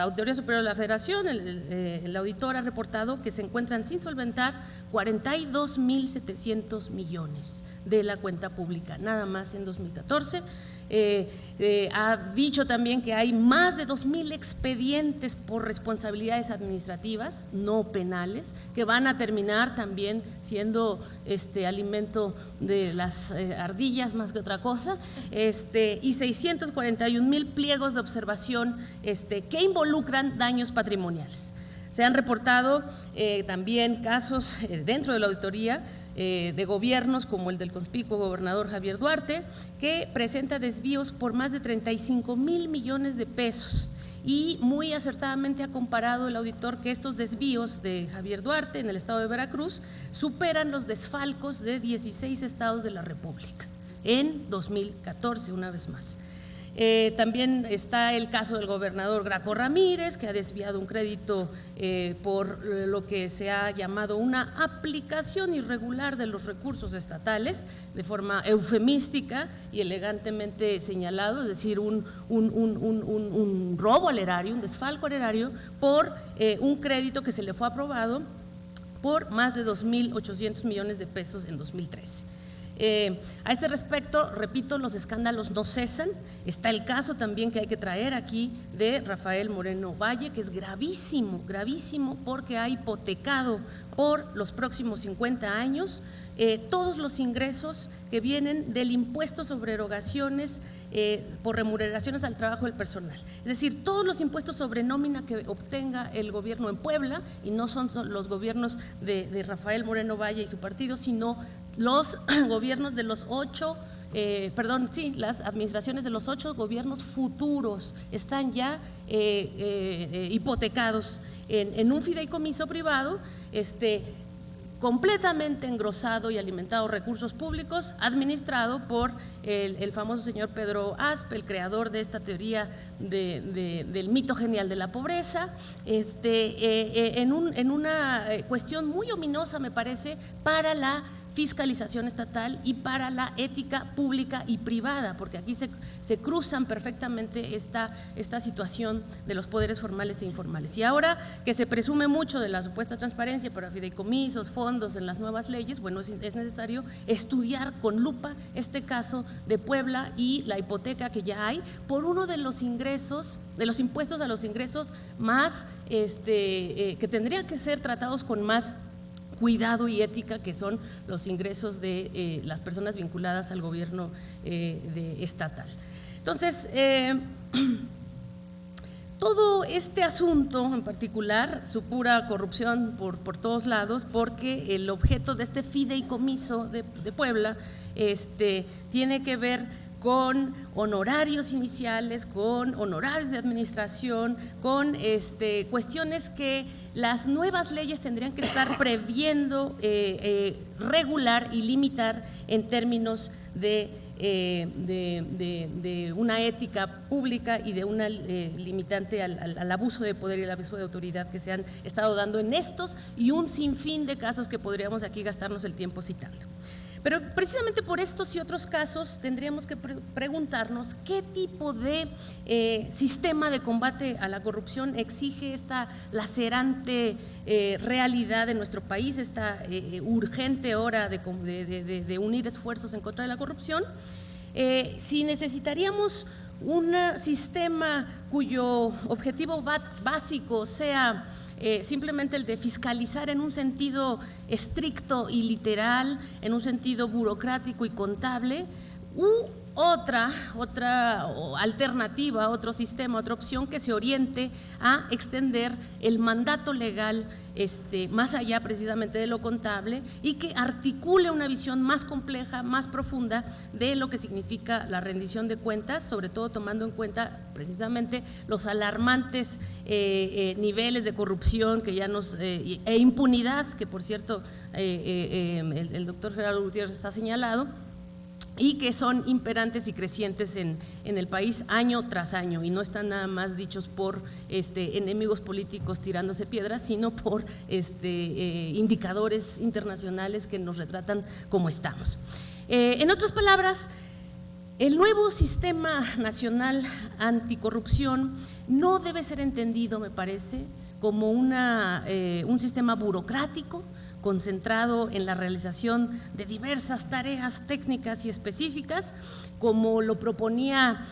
Auditoría Superior de la Federación, el auditor ha reportado que se encuentran sin solventar 42.700 millones de la cuenta pública, nada más en 2014. Ha dicho también que hay más de 2.000 expedientes por responsabilidades administrativas, no penales, que van a terminar también siendo alimento de las ardillas más que otra cosa, y 641.000 pliegos de observación que involucran daños patrimoniales. Se han reportado también casos dentro de la auditoría de gobiernos como el del conspicuo gobernador Javier Duarte, que presenta desvíos por más de 35.000 millones de pesos, y muy acertadamente ha comparado el auditor que estos desvíos de Javier Duarte en el estado de Veracruz superan los desfalcos de 16 estados de la República en 2014, una vez más. También está el caso del gobernador Graco Ramírez, que ha desviado un crédito por lo que se ha llamado una aplicación irregular de los recursos estatales, de forma eufemística y elegantemente señalado, es decir, un robo al erario, un desfalco al erario por un crédito que se le fue aprobado por más de 2.800 millones de pesos en 2013. A este respecto, repito, los escándalos no cesan. Está el caso también que hay que traer aquí de Rafael Moreno Valle, que es gravísimo, gravísimo, porque ha hipotecado por los próximos 50 años todos los ingresos que vienen del impuesto sobre erogaciones por remuneraciones al trabajo del personal. Es decir, todos los impuestos sobre nómina que obtenga el gobierno en Puebla, y no son los gobiernos de Rafael Moreno Valle y su partido, sino los gobiernos de los las administraciones de los 8 gobiernos futuros están ya hipotecados en un fideicomiso privado, completamente engrosado y alimentado recursos públicos, administrado por el famoso señor Pedro Aspe, el creador de esta teoría del mito genial de la pobreza, en una cuestión muy ominosa, me parece, para la fiscalización estatal y para la ética pública y privada, porque aquí se cruzan perfectamente esta situación de los poderes formales e informales. Y ahora que se presume mucho de la supuesta transparencia para fideicomisos, fondos en las nuevas leyes, bueno, es necesario estudiar con lupa este caso de Puebla y la hipoteca que ya hay por uno de los ingresos, de los impuestos a los ingresos más, que tendrían que ser tratados con más cuidado y ética, que son los ingresos de las personas vinculadas al gobierno estatal. Entonces, todo este asunto en particular supura corrupción por todos lados, porque el objeto de este fideicomiso de Puebla tiene que ver con honorarios iniciales, con honorarios de administración, con cuestiones que las nuevas leyes tendrían que estar previendo, regular y limitar en términos de una ética pública y de una limitante al abuso de poder y al abuso de autoridad que se han estado dando en estos y un sinfín de casos que podríamos aquí gastarnos el tiempo citando. Pero precisamente por estos y otros casos tendríamos que preguntarnos qué tipo de sistema de combate a la corrupción exige esta lacerante realidad de nuestro país, esta urgente hora de unir esfuerzos en contra de la corrupción. Si necesitaríamos un sistema cuyo objetivo básico sea simplemente el de fiscalizar en un sentido estricto y literal, en un sentido burocrático y contable, u otra alternativa, otro sistema, otra opción que se oriente a extender el mandato legal más allá precisamente de lo contable y que articule una visión más compleja, más profunda de lo que significa la rendición de cuentas, sobre todo tomando en cuenta precisamente los alarmantes niveles de corrupción que ya e impunidad que, por cierto, el doctor Gerardo Gutiérrez está señalado, y que son imperantes y crecientes en el país año tras año, y no están nada más dichos por enemigos políticos tirándose piedras, sino por indicadores internacionales que nos retratan como estamos. En otras palabras, el nuevo sistema nacional anticorrupción no debe ser entendido, me parece, como un sistema burocrático concentrado en la realización de diversas tareas técnicas y específicas, como lo proponía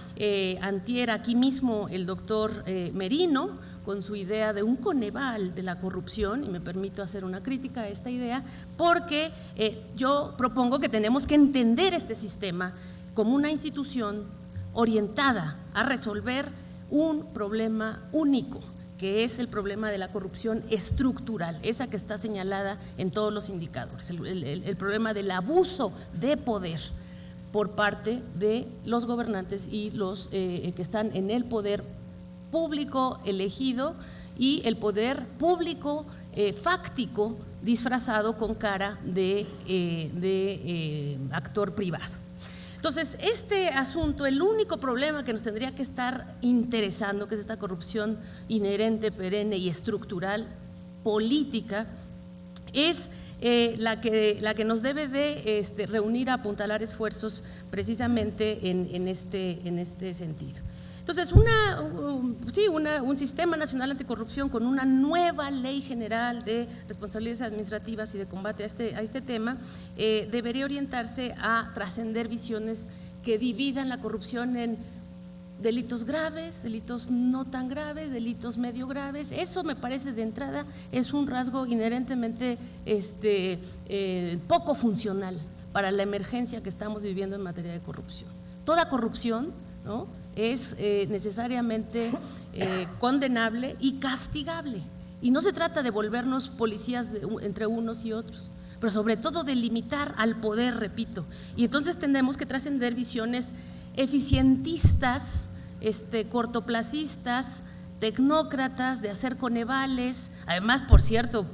antier aquí mismo el doctor Merino, con su idea de un Coneval de la corrupción, y me permito hacer una crítica a esta idea, porque yo propongo que tenemos que entender este sistema como una institución orientada a resolver un problema único, que es el problema de la corrupción estructural, esa que está señalada en todos los indicadores, el problema del abuso de poder por parte de los gobernantes y los que están en el poder público elegido y el poder público fáctico disfrazado con cara de actor privado. Entonces, este asunto, el único problema que nos tendría que estar interesando, que es esta corrupción inherente, perenne y estructural, política, es la que nos debe de reunir a apuntalar esfuerzos precisamente en este sentido. Entonces, un sistema nacional anticorrupción con una nueva ley general de responsabilidades administrativas y de combate a este tema debería orientarse a trascender visiones que dividan la corrupción en delitos graves, delitos no tan graves, delitos medio graves. Eso me parece de entrada es un rasgo inherentemente poco funcional para la emergencia que estamos viviendo en materia de corrupción. Toda corrupción, ¿no?, es necesariamente condenable y castigable. Y no se trata de volvernos policías entre unos y otros, pero sobre todo de limitar al poder, repito. Y entonces tenemos que trascender visiones eficientistas, cortoplacistas, tecnócratas, de hacer conevales. Además, por cierto,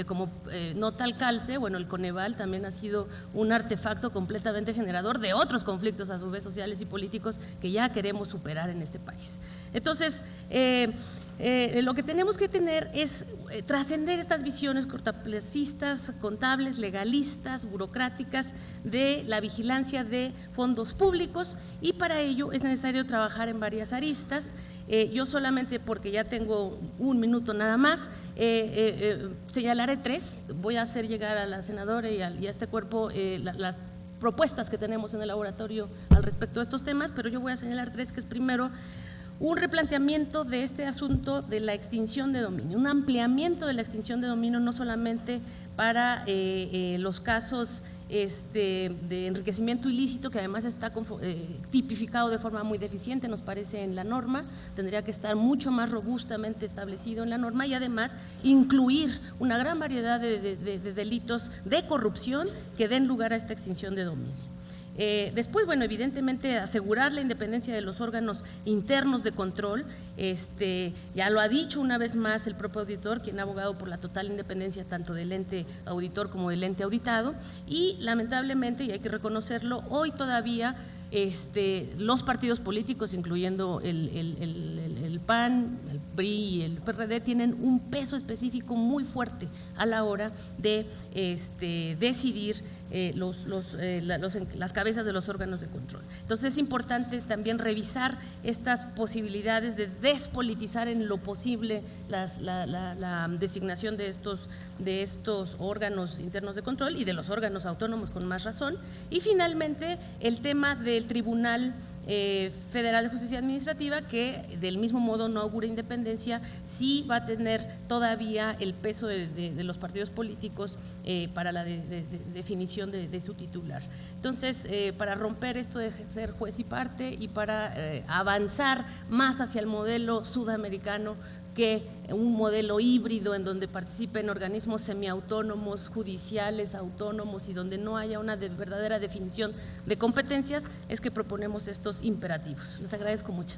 como nota al calce, bueno, el Coneval también ha sido un artefacto completamente generador de otros conflictos, a su vez sociales y políticos, que ya queremos superar en este país. Entonces, lo que tenemos que tener es trascender estas visiones cortoplacistas, contables, legalistas, burocráticas de la vigilancia de fondos públicos, y para ello es necesario trabajar en varias aristas. Yo solamente, porque ya tengo un minuto nada más, señalaré tres. Voy a hacer llegar a la senadora y a este cuerpo las propuestas que tenemos en el laboratorio al respecto de estos temas, pero yo voy a señalar tres, que es primero un replanteamiento de este asunto de la extinción de dominio, un ampliamiento de la extinción de dominio no solamente para los casos de enriquecimiento ilícito, que además está tipificado de forma muy deficiente, nos parece, en la norma. Tendría que estar mucho más robustamente establecido en la norma, y además incluir una gran variedad de delitos de corrupción que den lugar a esta extinción de dominio. Después, bueno, evidentemente asegurar la independencia de los órganos internos de control. Ya lo ha dicho una vez más el propio auditor, quien ha abogado por la total independencia tanto del ente auditor como del ente auditado, y lamentablemente, y hay que reconocerlo, hoy todavía los partidos políticos, incluyendo el PAN, el PRI y el PRD, tienen un peso específico muy fuerte a la hora de decidir las cabezas de los órganos de control. Entonces es importante también revisar estas posibilidades de despolitizar en lo posible la designación de estos órganos internos de control y de los órganos autónomos, con más razón. Y finalmente el tema del Tribunal Federal de Justicia Administrativa, que del mismo modo no augura independencia, sí va a tener todavía el peso de los partidos políticos para la definición de su titular. Entonces, para romper esto de ser juez y parte y para avanzar más hacia el modelo sudamericano, que un modelo híbrido en donde participen organismos semiautónomos, judiciales, autónomos, y donde no haya una verdadera definición de competencias, es que proponemos estos imperativos. Les agradezco mucho.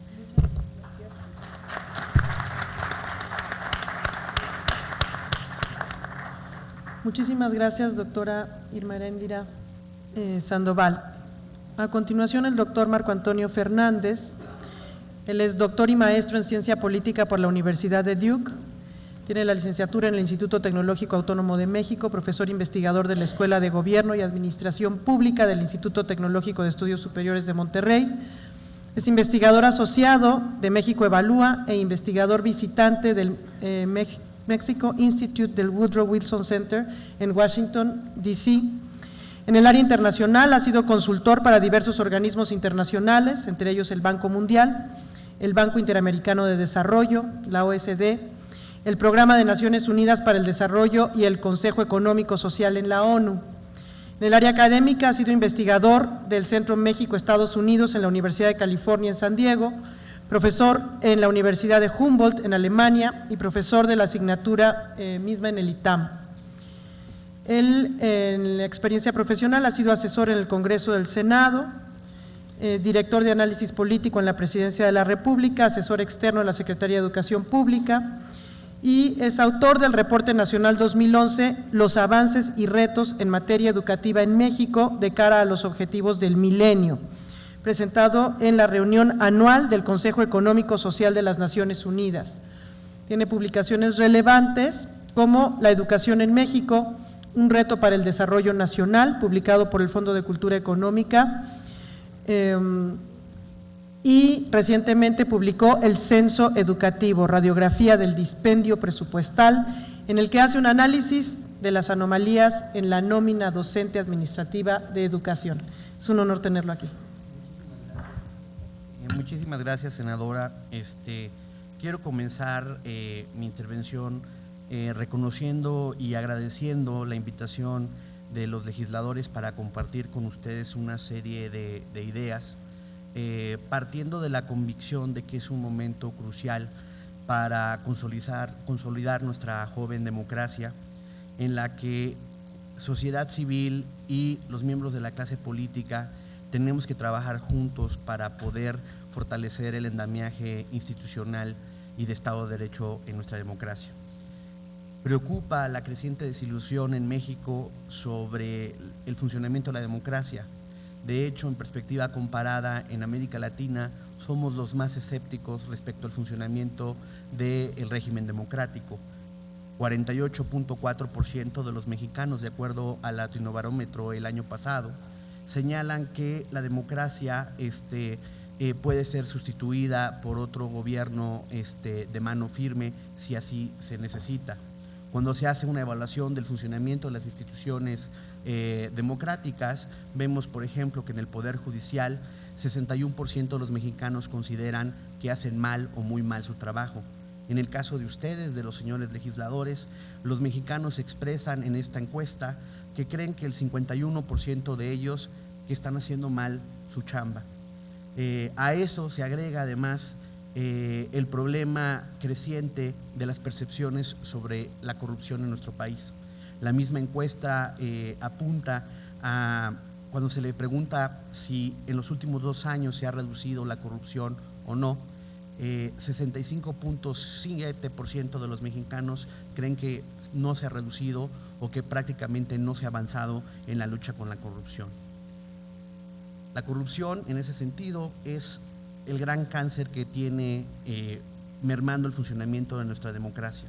Muchísimas gracias, doctora Irma Heréndira Sandoval. A continuación, el doctor Marco Antonio Fernández. Él es doctor y maestro en Ciencia Política por la Universidad de Duke, tiene la licenciatura en el Instituto Tecnológico Autónomo de México, profesor investigador de la Escuela de Gobierno y Administración Pública del Instituto Tecnológico de Estudios Superiores de Monterrey, es investigador asociado de México Evalúa e investigador visitante del Mexico Institute del Woodrow Wilson Center en Washington, D.C. En el área internacional ha sido consultor para diversos organismos internacionales, entre ellos el Banco Mundial, el Banco Interamericano de Desarrollo, la OSD, el Programa de Naciones Unidas para el Desarrollo y el Consejo Económico Social en la ONU. En el área académica ha sido investigador del Centro México-Estados Unidos en la Universidad de California en San Diego, profesor en la Universidad de Humboldt en Alemania y profesor de la asignatura misma en el ITAM. Él, en la experiencia profesional, ha sido asesor en el Congreso del Senado, director de análisis político en la Presidencia de la República, asesor externo en la Secretaría de Educación Pública y es autor del Reporte Nacional 2011, Los avances y retos en materia educativa en México de cara a los objetivos del milenio, presentado en la reunión anual del Consejo Económico Social de las Naciones Unidas. Tiene publicaciones relevantes como La educación en México, un reto para el desarrollo nacional, publicado por el Fondo de Cultura Económica, y recientemente publicó el Censo Educativo, radiografía del dispendio presupuestal, en el que hace un análisis de las anomalías en la nómina docente administrativa de educación. Es un honor tenerlo aquí. Muchísimas gracias, senadora. Quiero comenzar mi intervención reconociendo y agradeciendo la invitación de los legisladores para compartir con ustedes una serie de ideas, partiendo de la convicción de que es un momento crucial para consolidar nuestra joven democracia, en la que sociedad civil y los miembros de la clase política tenemos que trabajar juntos para poder fortalecer el andamiaje institucional y de Estado de Derecho en nuestra democracia. Preocupa la creciente desilusión en México sobre el funcionamiento de la democracia. De hecho, en perspectiva comparada, en América Latina somos los más escépticos respecto al funcionamiento del régimen democrático. 48.4% de los mexicanos, de acuerdo al Latinobarómetro el año pasado, señalan que la democracia puede ser sustituida por otro gobierno de mano firme si así se necesita. Cuando se hace una evaluación del funcionamiento de las instituciones democráticas, vemos, por ejemplo, que en el Poder Judicial, 61% de los mexicanos consideran que hacen mal o muy mal su trabajo. En el caso de ustedes, de los señores legisladores, los mexicanos expresan en esta encuesta que creen que el 51% de ellos que están haciendo mal su chamba. A eso se agrega además el problema creciente de las percepciones sobre la corrupción en nuestro país. La misma encuesta apunta a, cuando se le pregunta si en los últimos 2 años se ha reducido la corrupción o no, 65.7% de los mexicanos creen que no se ha reducido o que prácticamente no se ha avanzado en la lucha con la corrupción. La corrupción, en ese sentido, es el gran cáncer que tiene mermando el funcionamiento de nuestra democracia.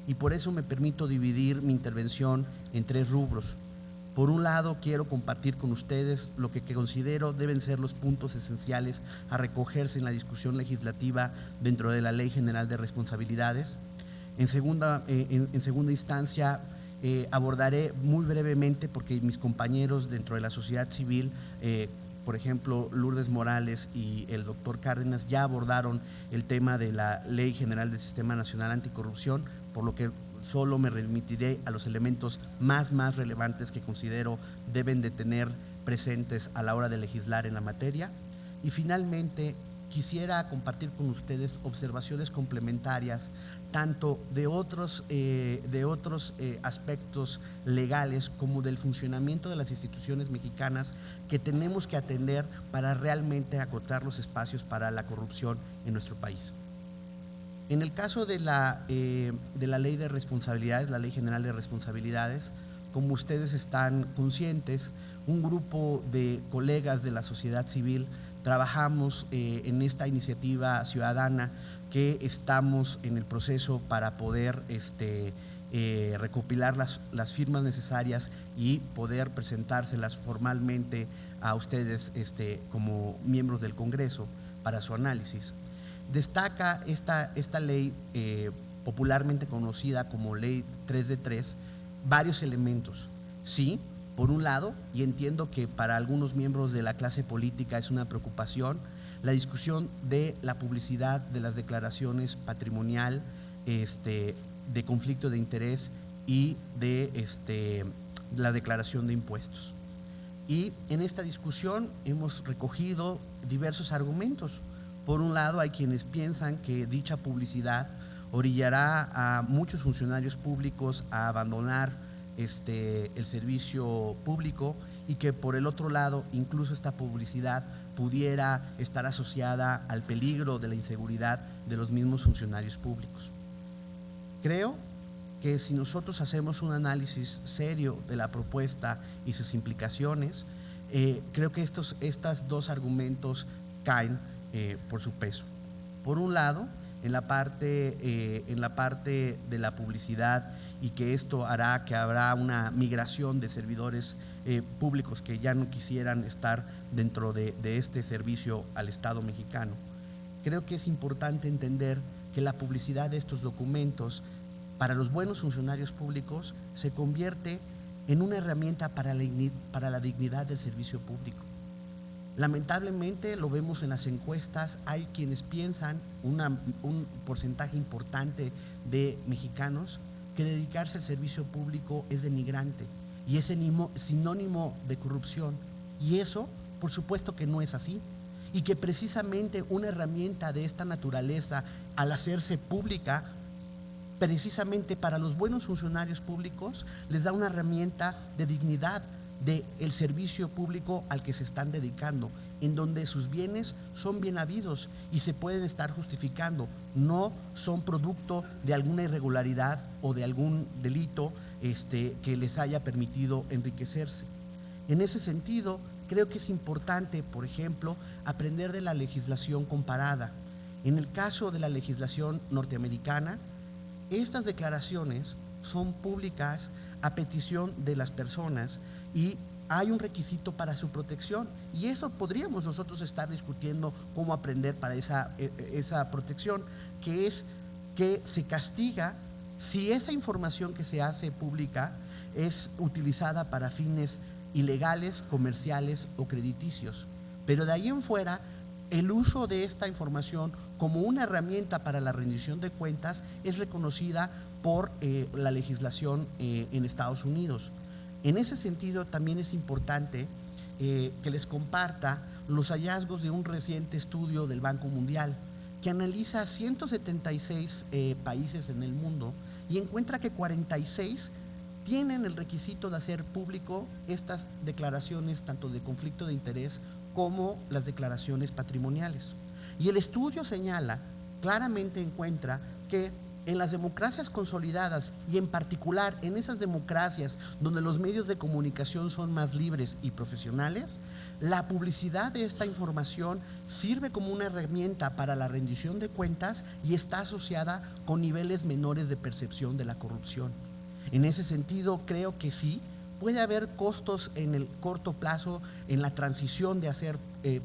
Y por eso me permito dividir mi intervención en 3 rubros. Por un lado, quiero compartir con ustedes lo que considero deben ser los puntos esenciales a recogerse en la discusión legislativa dentro de la Ley General de Responsabilidades. En segunda instancia, abordaré muy brevemente, porque mis compañeros dentro de la sociedad civil, por ejemplo, Lourdes Morales y el doctor Cárdenas, ya abordaron el tema de la Ley General del Sistema Nacional Anticorrupción, por lo que solo me remitiré a los elementos más relevantes que considero deben de tener presentes a la hora de legislar en la materia. Y finalmente, quisiera compartir con ustedes observaciones complementarias tanto de otros aspectos legales como del funcionamiento de las instituciones mexicanas que tenemos que atender para realmente acotar los espacios para la corrupción en nuestro país. En el caso de la Ley de Responsabilidades, la Ley General de Responsabilidades, como ustedes están conscientes, un grupo de colegas de la sociedad civil trabajamos en esta iniciativa ciudadana que estamos en el proceso para poder recopilar las firmas necesarias y poder presentárselas formalmente a ustedes como miembros del Congreso para su análisis. Destaca esta ley popularmente conocida como Ley 3 de 3 varios elementos. Sí, por un lado, y entiendo que para algunos miembros de la clase política es una preocupación, la discusión de la publicidad de las declaraciones patrimonial, de conflicto de interés y de la declaración de impuestos. Y en esta discusión hemos recogido diversos argumentos. Por un lado, hay quienes piensan que dicha publicidad orillará a muchos funcionarios públicos a abandonar el servicio público y que por el otro lado, incluso esta publicidad pudiera estar asociada al peligro de la inseguridad de los mismos funcionarios públicos. Creo que si nosotros hacemos un análisis serio de la propuesta y sus implicaciones, creo que estos 2 argumentos caen por su peso. Por un lado, en la parte de la publicidad, y que esto hará que habrá una migración de servidores públicos que ya no quisieran estar dentro de este servicio al Estado mexicano. Creo que es importante entender que la publicidad de estos documentos para los buenos funcionarios públicos se convierte en una herramienta para la dignidad del servicio público. Lamentablemente lo vemos en las encuestas, hay quienes piensan, un porcentaje importante de mexicanos, que dedicarse al servicio público es denigrante y es sinónimo de corrupción, y eso por supuesto que no es así, y que precisamente una herramienta de esta naturaleza, al hacerse pública, precisamente para los buenos funcionarios públicos, les da una herramienta de dignidad del servicio público al que se están dedicando, en donde sus bienes son bien habidos y se pueden estar justificando, no son producto de alguna irregularidad o de algún delito que les haya permitido enriquecerse. En ese sentido, creo que es importante, por ejemplo, aprender de la legislación comparada. En el caso de la legislación norteamericana, estas declaraciones son públicas a petición de las personas y hay un requisito para su protección, y eso podríamos nosotros estar discutiendo cómo aprender para esa protección, que es que se castiga si esa información que se hace pública es utilizada para fines ilegales, comerciales o crediticios. Pero de ahí en fuera, el uso de esta información como una herramienta para la rendición de cuentas es reconocida por la legislación en Estados Unidos. En ese sentido, también es importante que les comparta los hallazgos de un reciente estudio del Banco Mundial, que analiza 176 países en el mundo y encuentra que 46 tienen el requisito de hacer público estas declaraciones, tanto de conflicto de interés como las declaraciones patrimoniales. Y el estudio señala, claramente encuentra que en las democracias consolidadas, y en particular en esas democracias donde los medios de comunicación son más libres y profesionales, la publicidad de esta información sirve como una herramienta para la rendición de cuentas y está asociada con niveles menores de percepción de la corrupción. En ese sentido, creo que sí, puede haber costos en el corto plazo en la transición de hacer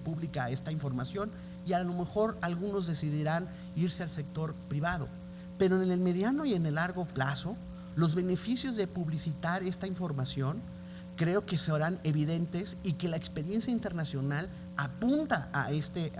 pública esta información, y a lo mejor algunos decidirán irse al sector privado. Pero en el mediano y en el largo plazo, los beneficios de publicitar esta información creo que serán evidentes, y que la experiencia internacional apunta a este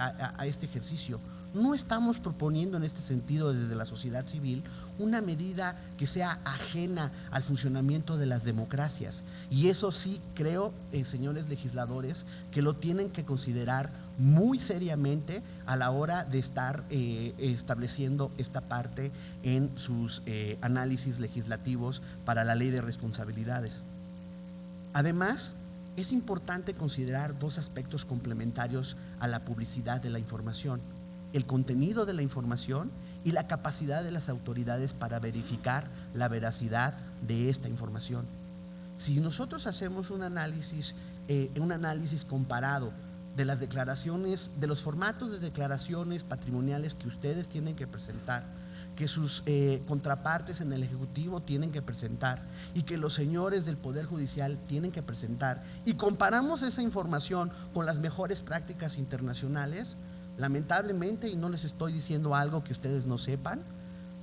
ejercicio. No estamos proponiendo en este sentido desde la sociedad civil una medida que sea ajena al funcionamiento de las democracias, y eso sí creo, señores legisladores, que lo tienen que considerar muy seriamente a la hora de estar estableciendo esta parte en sus análisis legislativos para la ley de responsabilidades. Además, es importante considerar dos aspectos complementarios a la publicidad de la información: el contenido de la información y la capacidad de las autoridades para verificar la veracidad de esta información. Si nosotros hacemos un análisis comparado de las declaraciones, de los formatos de declaraciones patrimoniales que ustedes tienen que presentar, que sus contrapartes en el Ejecutivo tienen que presentar y que los señores del Poder Judicial tienen que presentar, y comparamos esa información con las mejores prácticas internacionales, lamentablemente, y no les estoy diciendo algo que ustedes no sepan,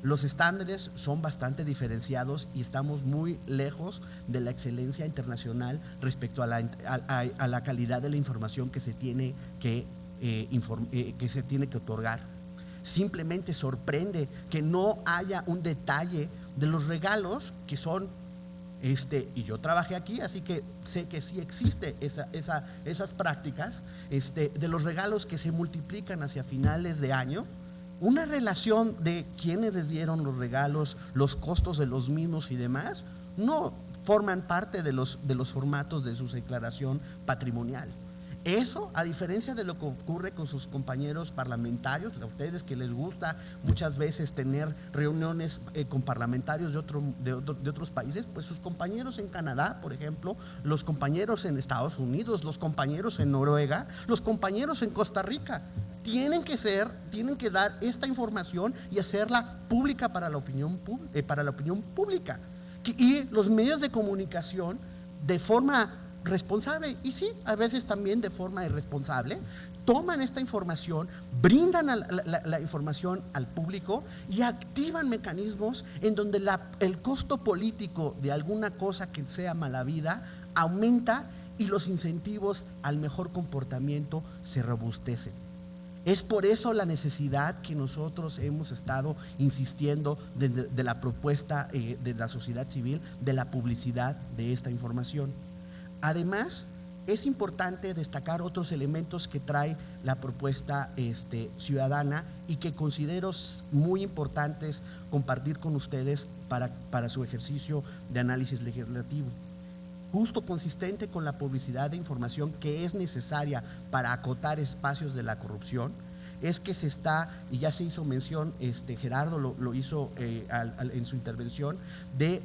los estándares son bastante diferenciados y estamos muy lejos de la excelencia internacional respecto a la calidad de la información que se tiene que otorgar. Simplemente sorprende que no haya un detalle de los regalos que son, y yo trabajé aquí, así que sé que sí existe esas prácticas, de los regalos que se multiplican hacia finales de año, una relación de quiénes les dieron los regalos, los costos de los mismos y demás, no forman parte de los formatos de su declaración patrimonial. Eso, a diferencia de lo que ocurre con sus compañeros parlamentarios, a ustedes que les gusta muchas veces tener reuniones con parlamentarios de otros países, pues sus compañeros en Canadá, por ejemplo, los compañeros en Estados Unidos, los compañeros en Noruega, los compañeros en Costa Rica, tienen que dar esta información y hacerla pública para la opinión pública. Y los medios de comunicación, de forma responsable, y sí, a veces también de forma irresponsable, toman esta información, brindan la información al público y activan mecanismos en donde el costo político de alguna cosa que sea mala vida aumenta y los incentivos al mejor comportamiento se robustecen. Es por eso la necesidad que nosotros hemos estado insistiendo de la propuesta de la sociedad civil, de la publicidad de esta información. Además, es importante destacar otros elementos que trae la propuesta ciudadana y que considero muy importantes compartir con ustedes para su ejercicio de análisis legislativo. Justo consistente con la publicidad de información que es necesaria para acotar espacios de la corrupción, es que se está, y ya se hizo mención, Gerardo lo hizo en su intervención, de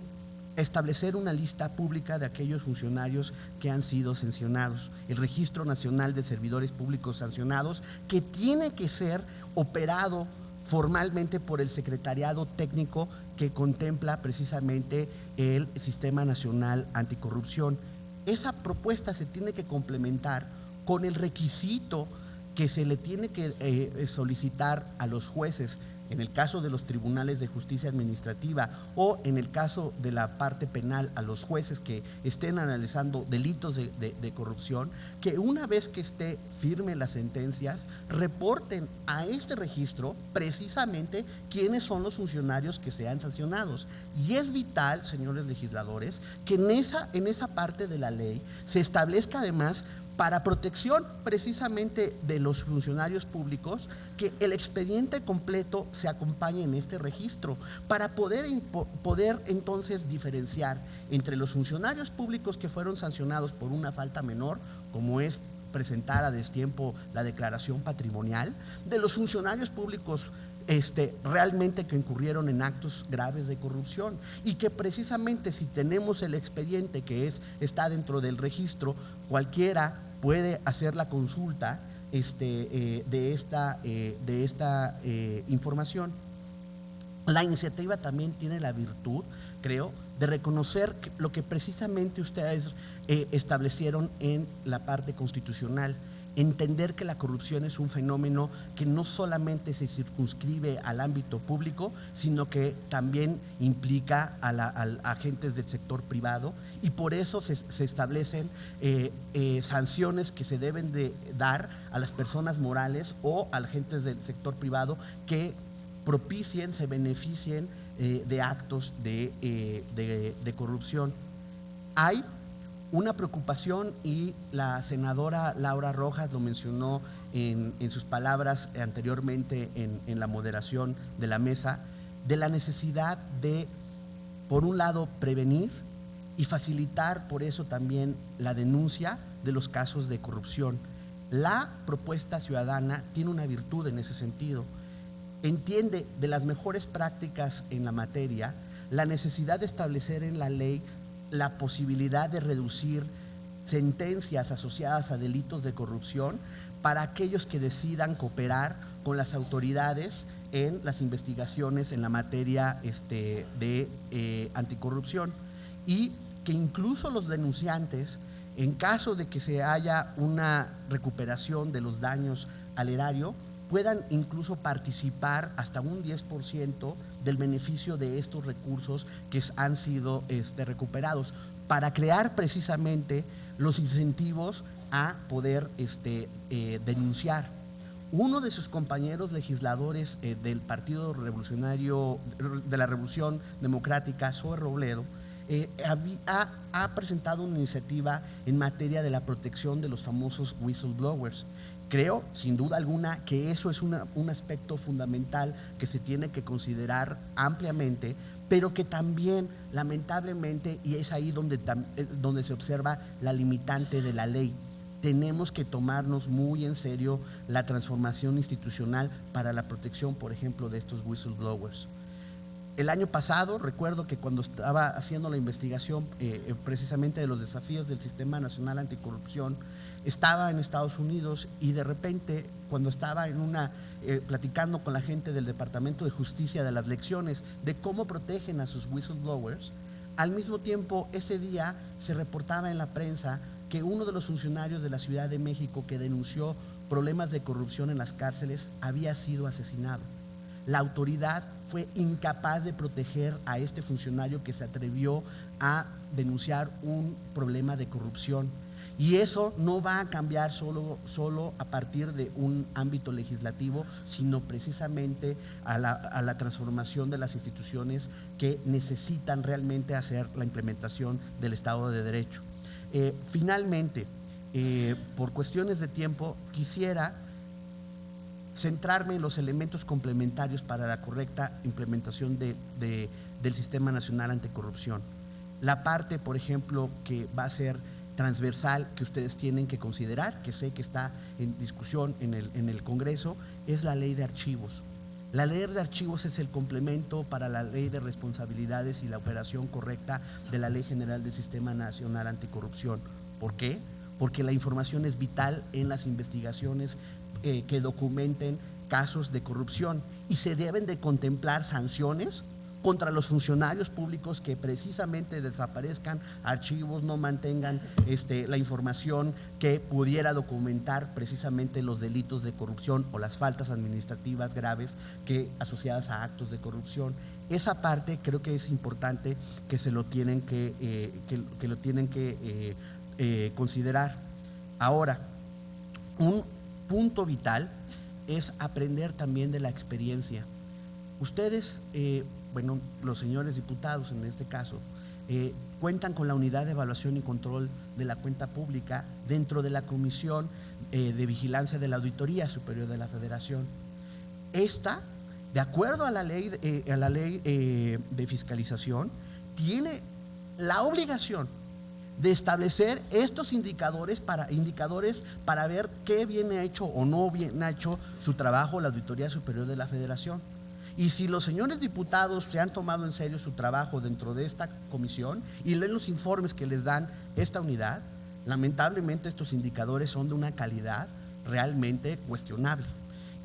establecer una lista pública de aquellos funcionarios que han sido sancionados, el Registro Nacional de Servidores Públicos Sancionados, que tiene que ser operado formalmente por el Secretariado Técnico que contempla precisamente el Sistema Nacional Anticorrupción. Esa propuesta se tiene que complementar con el requisito que se le tiene que solicitar a los jueces en el caso de los tribunales de justicia administrativa o en el caso de la parte penal a los jueces que estén analizando delitos de corrupción, que una vez que esté firme las sentencias, reporten a este registro precisamente quiénes son los funcionarios que sean sancionados. Y es vital, señores legisladores, que en esa parte de la ley se establezca además, para protección precisamente de los funcionarios públicos, que el expediente completo se acompañe en este registro, para poder entonces diferenciar entre los funcionarios públicos que fueron sancionados por una falta menor, como es presentar a destiempo la declaración patrimonial, de los funcionarios públicos realmente que incurrieron en actos graves de corrupción, y que precisamente si tenemos el expediente que está dentro del registro, cualquiera puede hacer la consulta de esta información. La iniciativa también tiene la virtud, creo, de reconocer lo que precisamente ustedes establecieron en la parte constitucional, entender que la corrupción es un fenómeno que no solamente se circunscribe al ámbito público, sino que también implica a agentes del sector privado, y por eso se establecen sanciones que se deben de dar a las personas morales o a agentes del sector privado que propicien, se beneficien de actos de corrupción. Hay una preocupación, y la senadora Laura Rojas lo mencionó en sus palabras anteriormente en la moderación de la mesa, de la necesidad de, por un lado, prevenir y facilitar por eso también la denuncia de los casos de corrupción. La propuesta ciudadana tiene una virtud en ese sentido. Entiende de las mejores prácticas en la materia la necesidad de establecer en la ley la posibilidad de reducir sentencias asociadas a delitos de corrupción para aquellos que decidan cooperar con las autoridades en las investigaciones en la materia de anticorrupción, y que incluso los denunciantes, en caso de que se haya una recuperación de los daños al erario, puedan incluso participar hasta un 10% del beneficio de estos recursos que han sido recuperados, para crear precisamente los incentivos a poder denunciar. Uno de sus compañeros legisladores del Partido Revolucionario, de la Revolución Democrática, Zoe Robledo, ha presentado una iniciativa en materia de la protección de los famosos whistleblowers. Creo, sin duda alguna, que eso es un aspecto fundamental que se tiene que considerar ampliamente, pero que también, lamentablemente, y es ahí donde se observa la limitante de la ley, tenemos que tomarnos muy en serio la transformación institucional para la protección, por ejemplo, de estos whistleblowers. El año pasado, recuerdo que cuando estaba haciendo la investigación precisamente de los desafíos del Sistema Nacional Anticorrupción, estaba en Estados Unidos y de repente, cuando estaba platicando con la gente del Departamento de Justicia de las lecciones de cómo protegen a sus whistleblowers, al mismo tiempo ese día se reportaba en la prensa que uno de los funcionarios de la Ciudad de México que denunció problemas de corrupción en las cárceles había sido asesinado. La autoridad fue incapaz de proteger a este funcionario que se atrevió a denunciar un problema de corrupción. Y eso no va a cambiar solo a partir de un ámbito legislativo, sino precisamente a la transformación de las instituciones que necesitan realmente hacer la implementación del Estado de Derecho. Finalmente, por cuestiones de tiempo, quisiera centrarme en los elementos complementarios para la correcta implementación del Sistema Nacional Anticorrupción. La parte, por ejemplo, que va a ser transversal, que ustedes tienen que considerar, que sé que está en discusión en el Congreso, es la ley de archivos. La ley de archivos es el complemento para la ley de responsabilidades y la operación correcta de la Ley General del Sistema Nacional Anticorrupción. ¿Por qué? Porque la información es vital en las investigaciones que documenten casos de corrupción y se deben de contemplar sanciones contra los funcionarios públicos que precisamente desaparezcan archivos, no mantengan la información que pudiera documentar precisamente los delitos de corrupción o las faltas administrativas graves asociadas a actos de corrupción. Esa parte creo que es importante que se lo tienen que considerar. Ahora, un punto vital es aprender también de la experiencia. Ustedes, los señores diputados en este caso, cuentan con la Unidad de Evaluación y Control de la Cuenta Pública dentro de la Comisión de Vigilancia de la Auditoría Superior de la Federación. Esta, de acuerdo a la ley de fiscalización, tiene la obligación de establecer estos indicadores para ver qué bien ha hecho o no bien ha hecho su trabajo la Auditoría Superior de la Federación. Y si los señores diputados se han tomado en serio su trabajo dentro de esta comisión y leen los informes que les dan esta unidad, lamentablemente estos indicadores son de una calidad realmente cuestionable.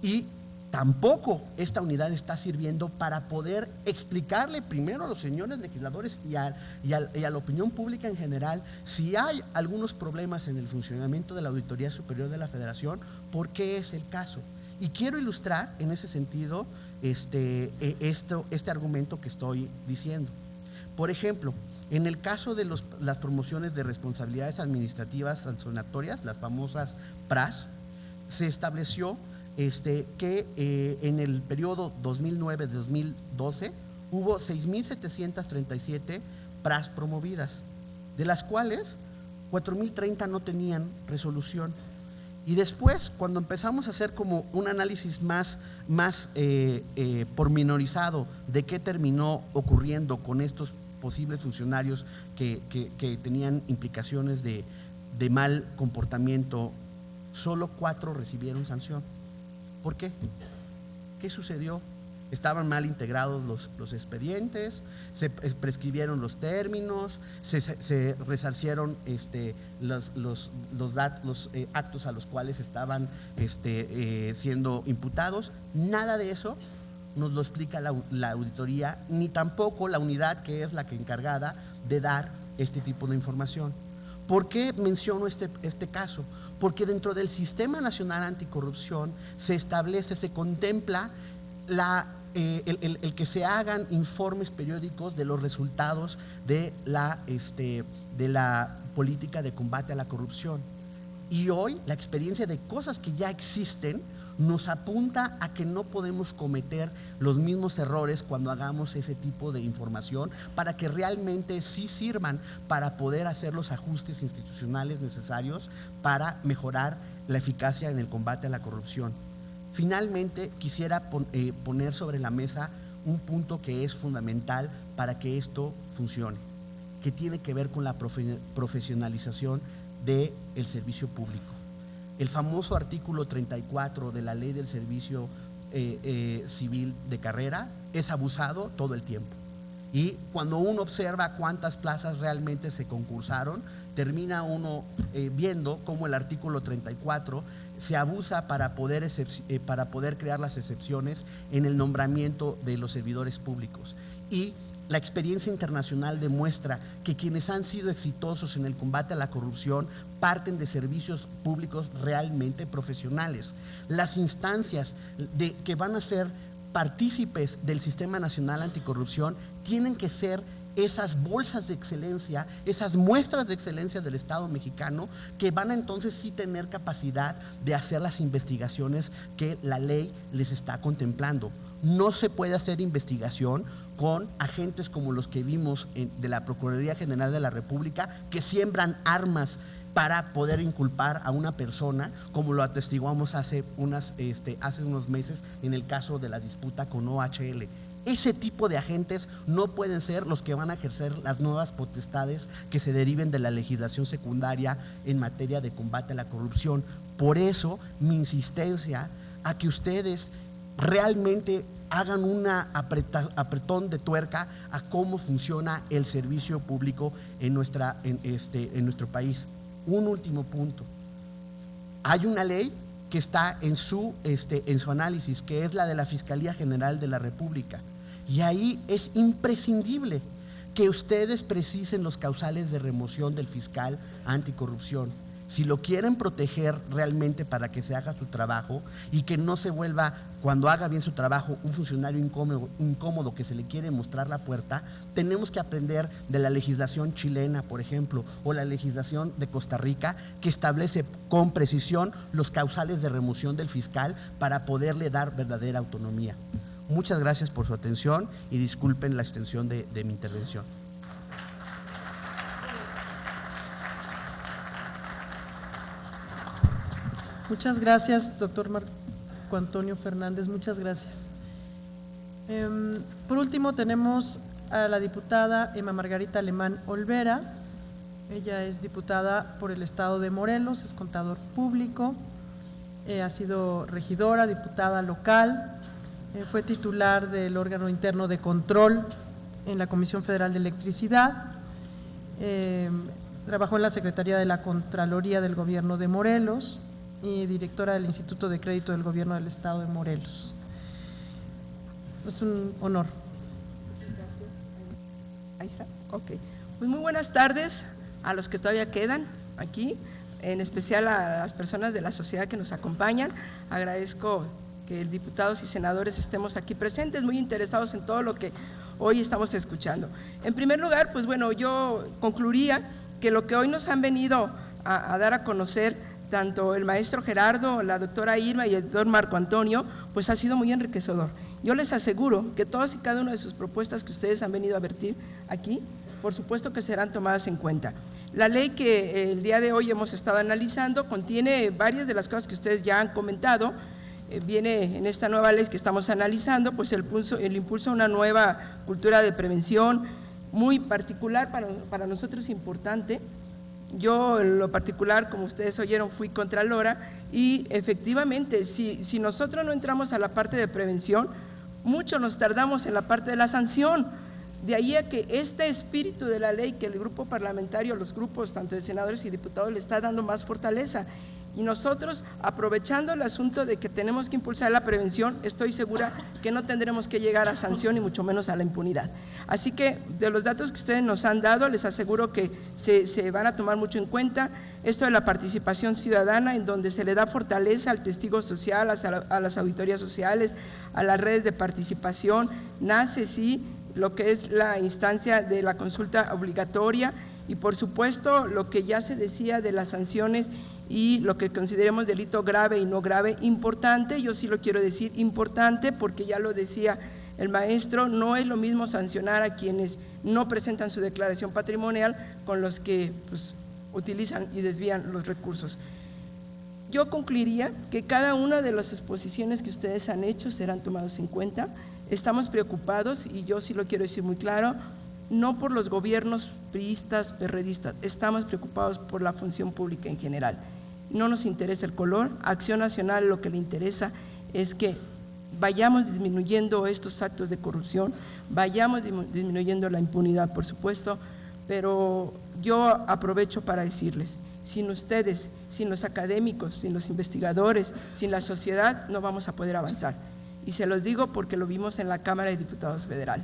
Y tampoco esta unidad está sirviendo para poder explicarle primero a los señores legisladores y a la opinión pública en general si hay algunos problemas en el funcionamiento de la Auditoría Superior de la Federación, por qué es el caso. Y quiero ilustrar en ese sentido este argumento que estoy diciendo. Por ejemplo, en el caso de las promociones de responsabilidades administrativas sancionatorias, las famosas PRAS, se estableció que en el periodo 2009-2012 hubo 6,737 PRAS promovidas, de las cuales 4,030 no tenían resolución. Y después, cuando empezamos a hacer como un análisis más pormenorizado de qué terminó ocurriendo con estos posibles funcionarios que tenían implicaciones de mal comportamiento, solo 4 recibieron sanción. ¿Por qué? ¿Qué sucedió? Estaban mal integrados los expedientes, se prescribieron los términos, se resarcieron los actos a los cuales estaban siendo imputados. Nada de eso nos lo explica la auditoría, ni tampoco la unidad que es la que encargada de dar este tipo de información. ¿Por qué menciono este caso? Porque dentro del Sistema Nacional Anticorrupción se establece, se contempla el que se hagan informes periódicos de los resultados de la política de combate a la corrupción. Y hoy la experiencia de cosas que ya existen nos apunta a que no podemos cometer los mismos errores cuando hagamos ese tipo de información, para que realmente sí sirvan para poder hacer los ajustes institucionales necesarios para mejorar la eficacia en el combate a la corrupción. Finalmente, quisiera poner sobre la mesa un punto que es fundamental para que esto funcione, que tiene que ver con la profesionalización del servicio público. El famoso artículo 34 de la Ley del Servicio Civil de Carrera es abusado todo el tiempo. Y cuando uno observa cuántas plazas realmente se concursaron, termina uno viendo cómo el artículo 34 se abusa para poder crear las excepciones en el nombramiento de los servidores públicos. Y la experiencia internacional demuestra que quienes han sido exitosos en el combate a la corrupción parten de servicios públicos realmente profesionales. Las instancias que van a ser partícipes del Sistema Nacional Anticorrupción tienen que ser esas bolsas de excelencia, esas muestras de excelencia del Estado mexicano, que van a entonces sí tener capacidad de hacer las investigaciones que la ley les está contemplando. No se puede hacer investigación con agentes como los que vimos de la Procuraduría General de la República, que siembran armas para poder inculpar a una persona, como lo atestiguamos hace unos meses en el caso de la disputa con OHL. Ese tipo de agentes no pueden ser los que van a ejercer las nuevas potestades que se deriven de la legislación secundaria en materia de combate a la corrupción. Por eso mi insistencia a que ustedes realmente hagan una apretón de tuerca a cómo funciona el servicio público en nuestro país. Un último punto. Hay una ley que está en su análisis, que es la de la Fiscalía General de la República. Y ahí es imprescindible que ustedes precisen los causales de remoción del fiscal anticorrupción. Si lo quieren proteger realmente para que se haga su trabajo y que no se vuelva, cuando haga bien su trabajo, un funcionario incómodo que se le quiere mostrar la puerta, tenemos que aprender de la legislación chilena, por ejemplo, o la legislación de Costa Rica, que establece con precisión los causales de remoción del fiscal para poderle dar verdadera autonomía. Muchas gracias por su atención y disculpen la extensión de mi intervención. Muchas gracias, doctor Marco Antonio Fernández, muchas gracias. Por último tenemos a la diputada Emma Margarita Alemán Olvera. Ella es diputada por el estado de Morelos, es contador público, ha sido regidora, diputada local, fue titular del órgano interno de control en la Comisión Federal de Electricidad, trabajó en la Secretaría de la Contraloría del Gobierno de Morelos y directora del Instituto de Crédito del Gobierno del Estado de Morelos. Es un honor. Gracias. Ahí está, ok. Pues muy buenas tardes a los que todavía quedan aquí, en especial a las personas de la sociedad que nos acompañan. Agradezco que diputados y senadores estemos aquí presentes, muy interesados en todo lo que hoy estamos escuchando. En primer lugar, pues bueno, yo concluiría que lo que hoy nos han venido a dar a conocer tanto el maestro Gerardo, la doctora Irma y el doctor Marco Antonio, pues ha sido muy enriquecedor. Yo les aseguro que todas y cada una de sus propuestas que ustedes han venido a vertir aquí, por supuesto que serán tomadas en cuenta. La ley que el día de hoy hemos estado analizando contiene varias de las cosas que ustedes ya han comentado. Viene en esta nueva ley que estamos analizando, pues el impulso a una nueva cultura de prevención muy particular para nosotros, importante. Yo en lo particular, como ustedes oyeron, fui contralora y efectivamente si nosotros no entramos a la parte de prevención, mucho nos tardamos en la parte de la sanción. De ahí a que este espíritu de la ley que el grupo parlamentario, los grupos tanto de senadores y diputados le está dando más fortaleza. Y nosotros, aprovechando el asunto de que tenemos que impulsar la prevención, estoy segura que no tendremos que llegar a sanción y mucho menos a la impunidad. Así que de los datos que ustedes nos han dado, les aseguro que se van a tomar mucho en cuenta esto de la participación ciudadana, en donde se le da fortaleza al testigo social, a las auditorías sociales, a las redes de participación. Nace, sí, lo que es la instancia de la consulta obligatoria y, por supuesto, lo que ya se decía de las sanciones y lo que consideremos delito grave y no grave, importante. Yo sí lo quiero decir, importante, porque ya lo decía el maestro, no es lo mismo sancionar a quienes no presentan su declaración patrimonial con los que pues, utilizan y desvían los recursos. Yo concluiría que cada una de las exposiciones que ustedes han hecho serán tomadas en cuenta. Estamos preocupados, y yo sí lo quiero decir muy claro, no por los gobiernos priistas, perredistas, estamos preocupados por la función pública en general. No nos interesa el color. A Acción Nacional lo que le interesa es que vayamos disminuyendo estos actos de corrupción, vayamos disminuyendo la impunidad, por supuesto, pero yo aprovecho para decirles, sin ustedes, sin los académicos, sin los investigadores, sin la sociedad, no vamos a poder avanzar. Y se los digo porque lo vimos en la Cámara de Diputados Federal.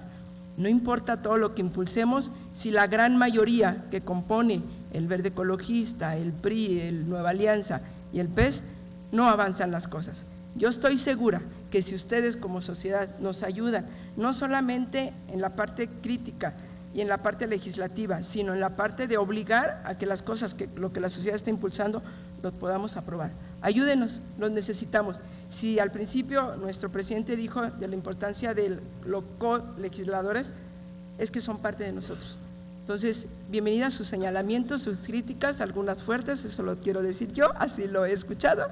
No importa todo lo que impulsemos, si la gran mayoría que compone el Verde Ecologista, el PRI, el Nueva Alianza y el PES, no avanzan las cosas. Yo estoy segura que si ustedes como sociedad nos ayudan, no solamente en la parte crítica y en la parte legislativa, sino en la parte de obligar a que las cosas, que lo que la sociedad está impulsando, lo podamos aprobar. Ayúdenos, los necesitamos. Si al principio nuestro presidente dijo de la importancia de los colegisladores, es que son parte de nosotros. Entonces, bienvenidas sus señalamientos, sus críticas, algunas fuertes, eso lo quiero decir yo, así lo he escuchado,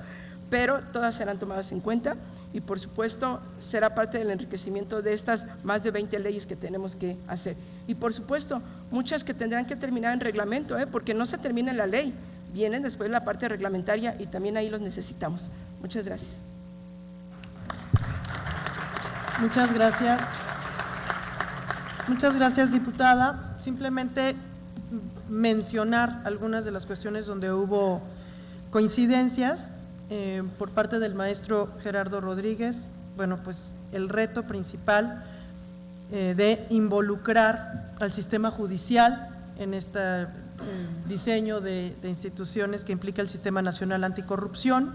pero todas serán tomadas en cuenta y por supuesto será parte del enriquecimiento de estas más de 20 leyes que tenemos que hacer. Y por supuesto, muchas que tendrán que terminar en reglamento, porque no se termina en la ley, vienen después la parte reglamentaria y también ahí los necesitamos. Muchas gracias. Muchas gracias. Muchas gracias, diputada. Simplemente mencionar algunas de las cuestiones donde hubo coincidencias. Por parte del maestro Gerardo Rodríguez, bueno, pues el reto principal de involucrar al sistema judicial en este diseño de instituciones que implica el Sistema Nacional Anticorrupción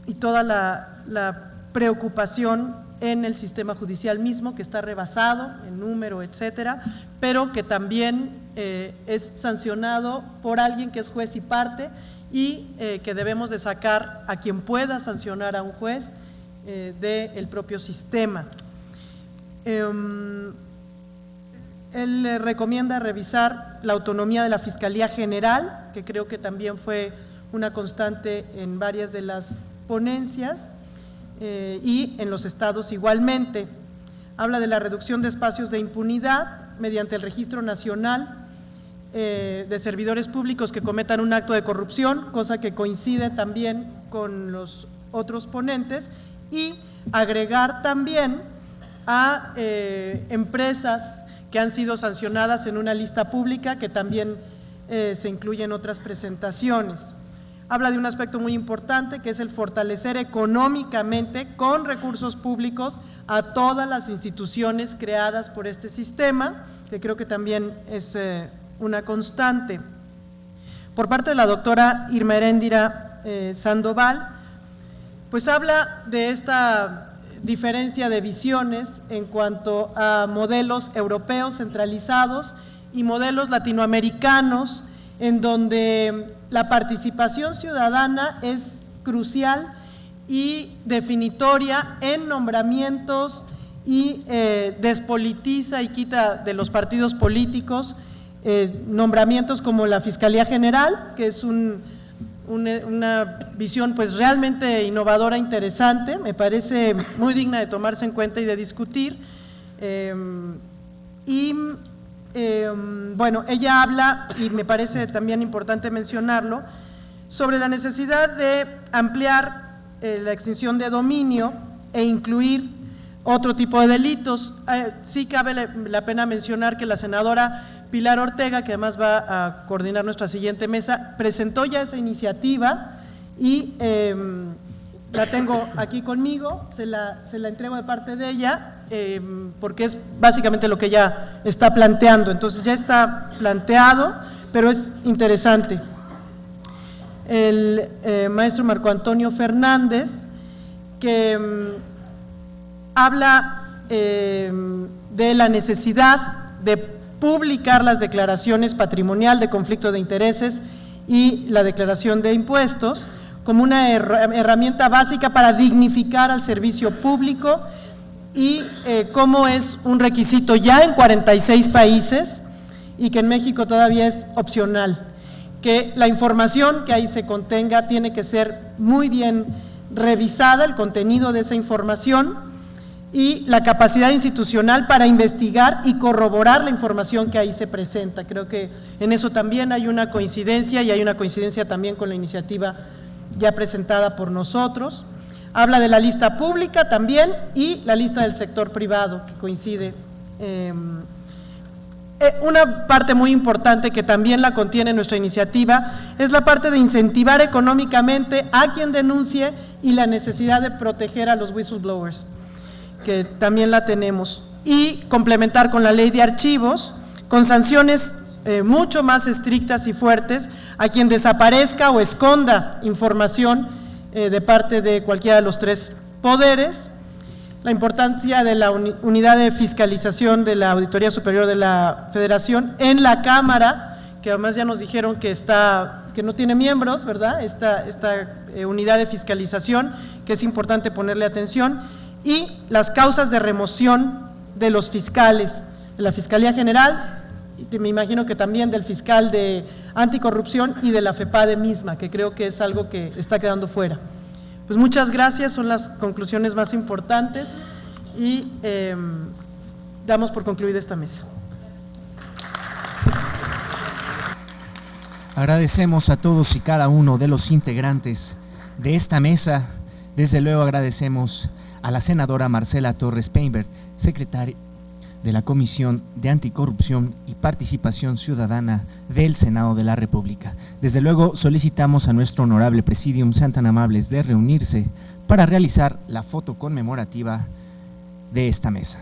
y toda la preocupación en el sistema judicial mismo, que está rebasado en número, etcétera, pero que también es sancionado por alguien que es juez y parte y que debemos de sacar a quien pueda sancionar a un juez del propio sistema. Él recomienda revisar la autonomía de la Fiscalía General, que creo que también fue una constante en varias de las ponencias, y en los estados igualmente. Habla de la reducción de espacios de impunidad mediante el Registro Nacional de servidores públicos que cometan un acto de corrupción, cosa que coincide también con los otros ponentes, y agregar también a empresas que han sido sancionadas en una lista pública, que también se incluye en otras presentaciones. Habla de un aspecto muy importante, que es el fortalecer económicamente con recursos públicos a todas las instituciones creadas por este sistema, que creo que también es una constante. Por parte de la doctora Irma Heréndira Sandoval, pues habla de esta diferencia de visiones en cuanto a modelos europeos centralizados y modelos latinoamericanos, en donde la participación ciudadana es crucial y definitoria en nombramientos y despolitiza y quita de los partidos políticos nombramientos como la Fiscalía General, que es una visión pues realmente innovadora, interesante, me parece muy digna de tomarse en cuenta y de discutir. Bueno, ella habla, y me parece también importante mencionarlo, sobre la necesidad de ampliar la extinción de dominio e incluir otro tipo de delitos. Sí cabe la pena mencionar que la senadora Pilar Ortega, que además va a coordinar nuestra siguiente mesa, presentó ya esa iniciativa y la tengo aquí conmigo, se la entrego de parte de ella, porque es básicamente lo que ella está planteando. Entonces ya está planteado, pero es interesante. El maestro Marco Antonio Fernández, que habla de la necesidad de publicar las declaraciones patrimonial de conflicto de intereses y la declaración de impuestos como una herramienta básica para dignificar al servicio público, y cómo es un requisito ya en 46 países y que en México todavía es opcional, que la información que ahí se contenga tiene que ser muy bien revisada, el contenido de esa información y la capacidad institucional para investigar y corroborar la información que ahí se presenta. Creo que en eso también hay una coincidencia, y hay una coincidencia también con la iniciativa ya presentada por nosotros. Habla de la lista pública también y la lista del sector privado, que coincide. Una parte muy importante que también la contiene nuestra iniciativa es la parte de incentivar económicamente a quien denuncie y la necesidad de proteger a los whistleblowers, que también la tenemos, y complementar con la ley de archivos, con sanciones mucho más estrictas y fuertes a quien desaparezca o esconda información de parte de cualquiera de los tres poderes. La importancia de la unidad de fiscalización de la Auditoría Superior de la Federación en la Cámara, que además ya nos dijeron que no tiene miembros, ¿verdad? Esta unidad de fiscalización, que es importante ponerle atención, y las causas de remoción de los fiscales, de la Fiscalía General, y me imagino que también del fiscal de anticorrupción y de la FEPADE misma, que creo que es algo que está quedando fuera. Pues muchas gracias, son las conclusiones más importantes y damos por concluida esta mesa. Agradecemos a todos y cada uno de los integrantes de esta mesa. Desde luego agradecemos a la senadora Marcela Torres Peinbert, secretaria de la Comisión de Anticorrupción y Participación Ciudadana del Senado de la República. Desde luego solicitamos a nuestro honorable Presidium sean tan amables de reunirse para realizar la foto conmemorativa de esta mesa.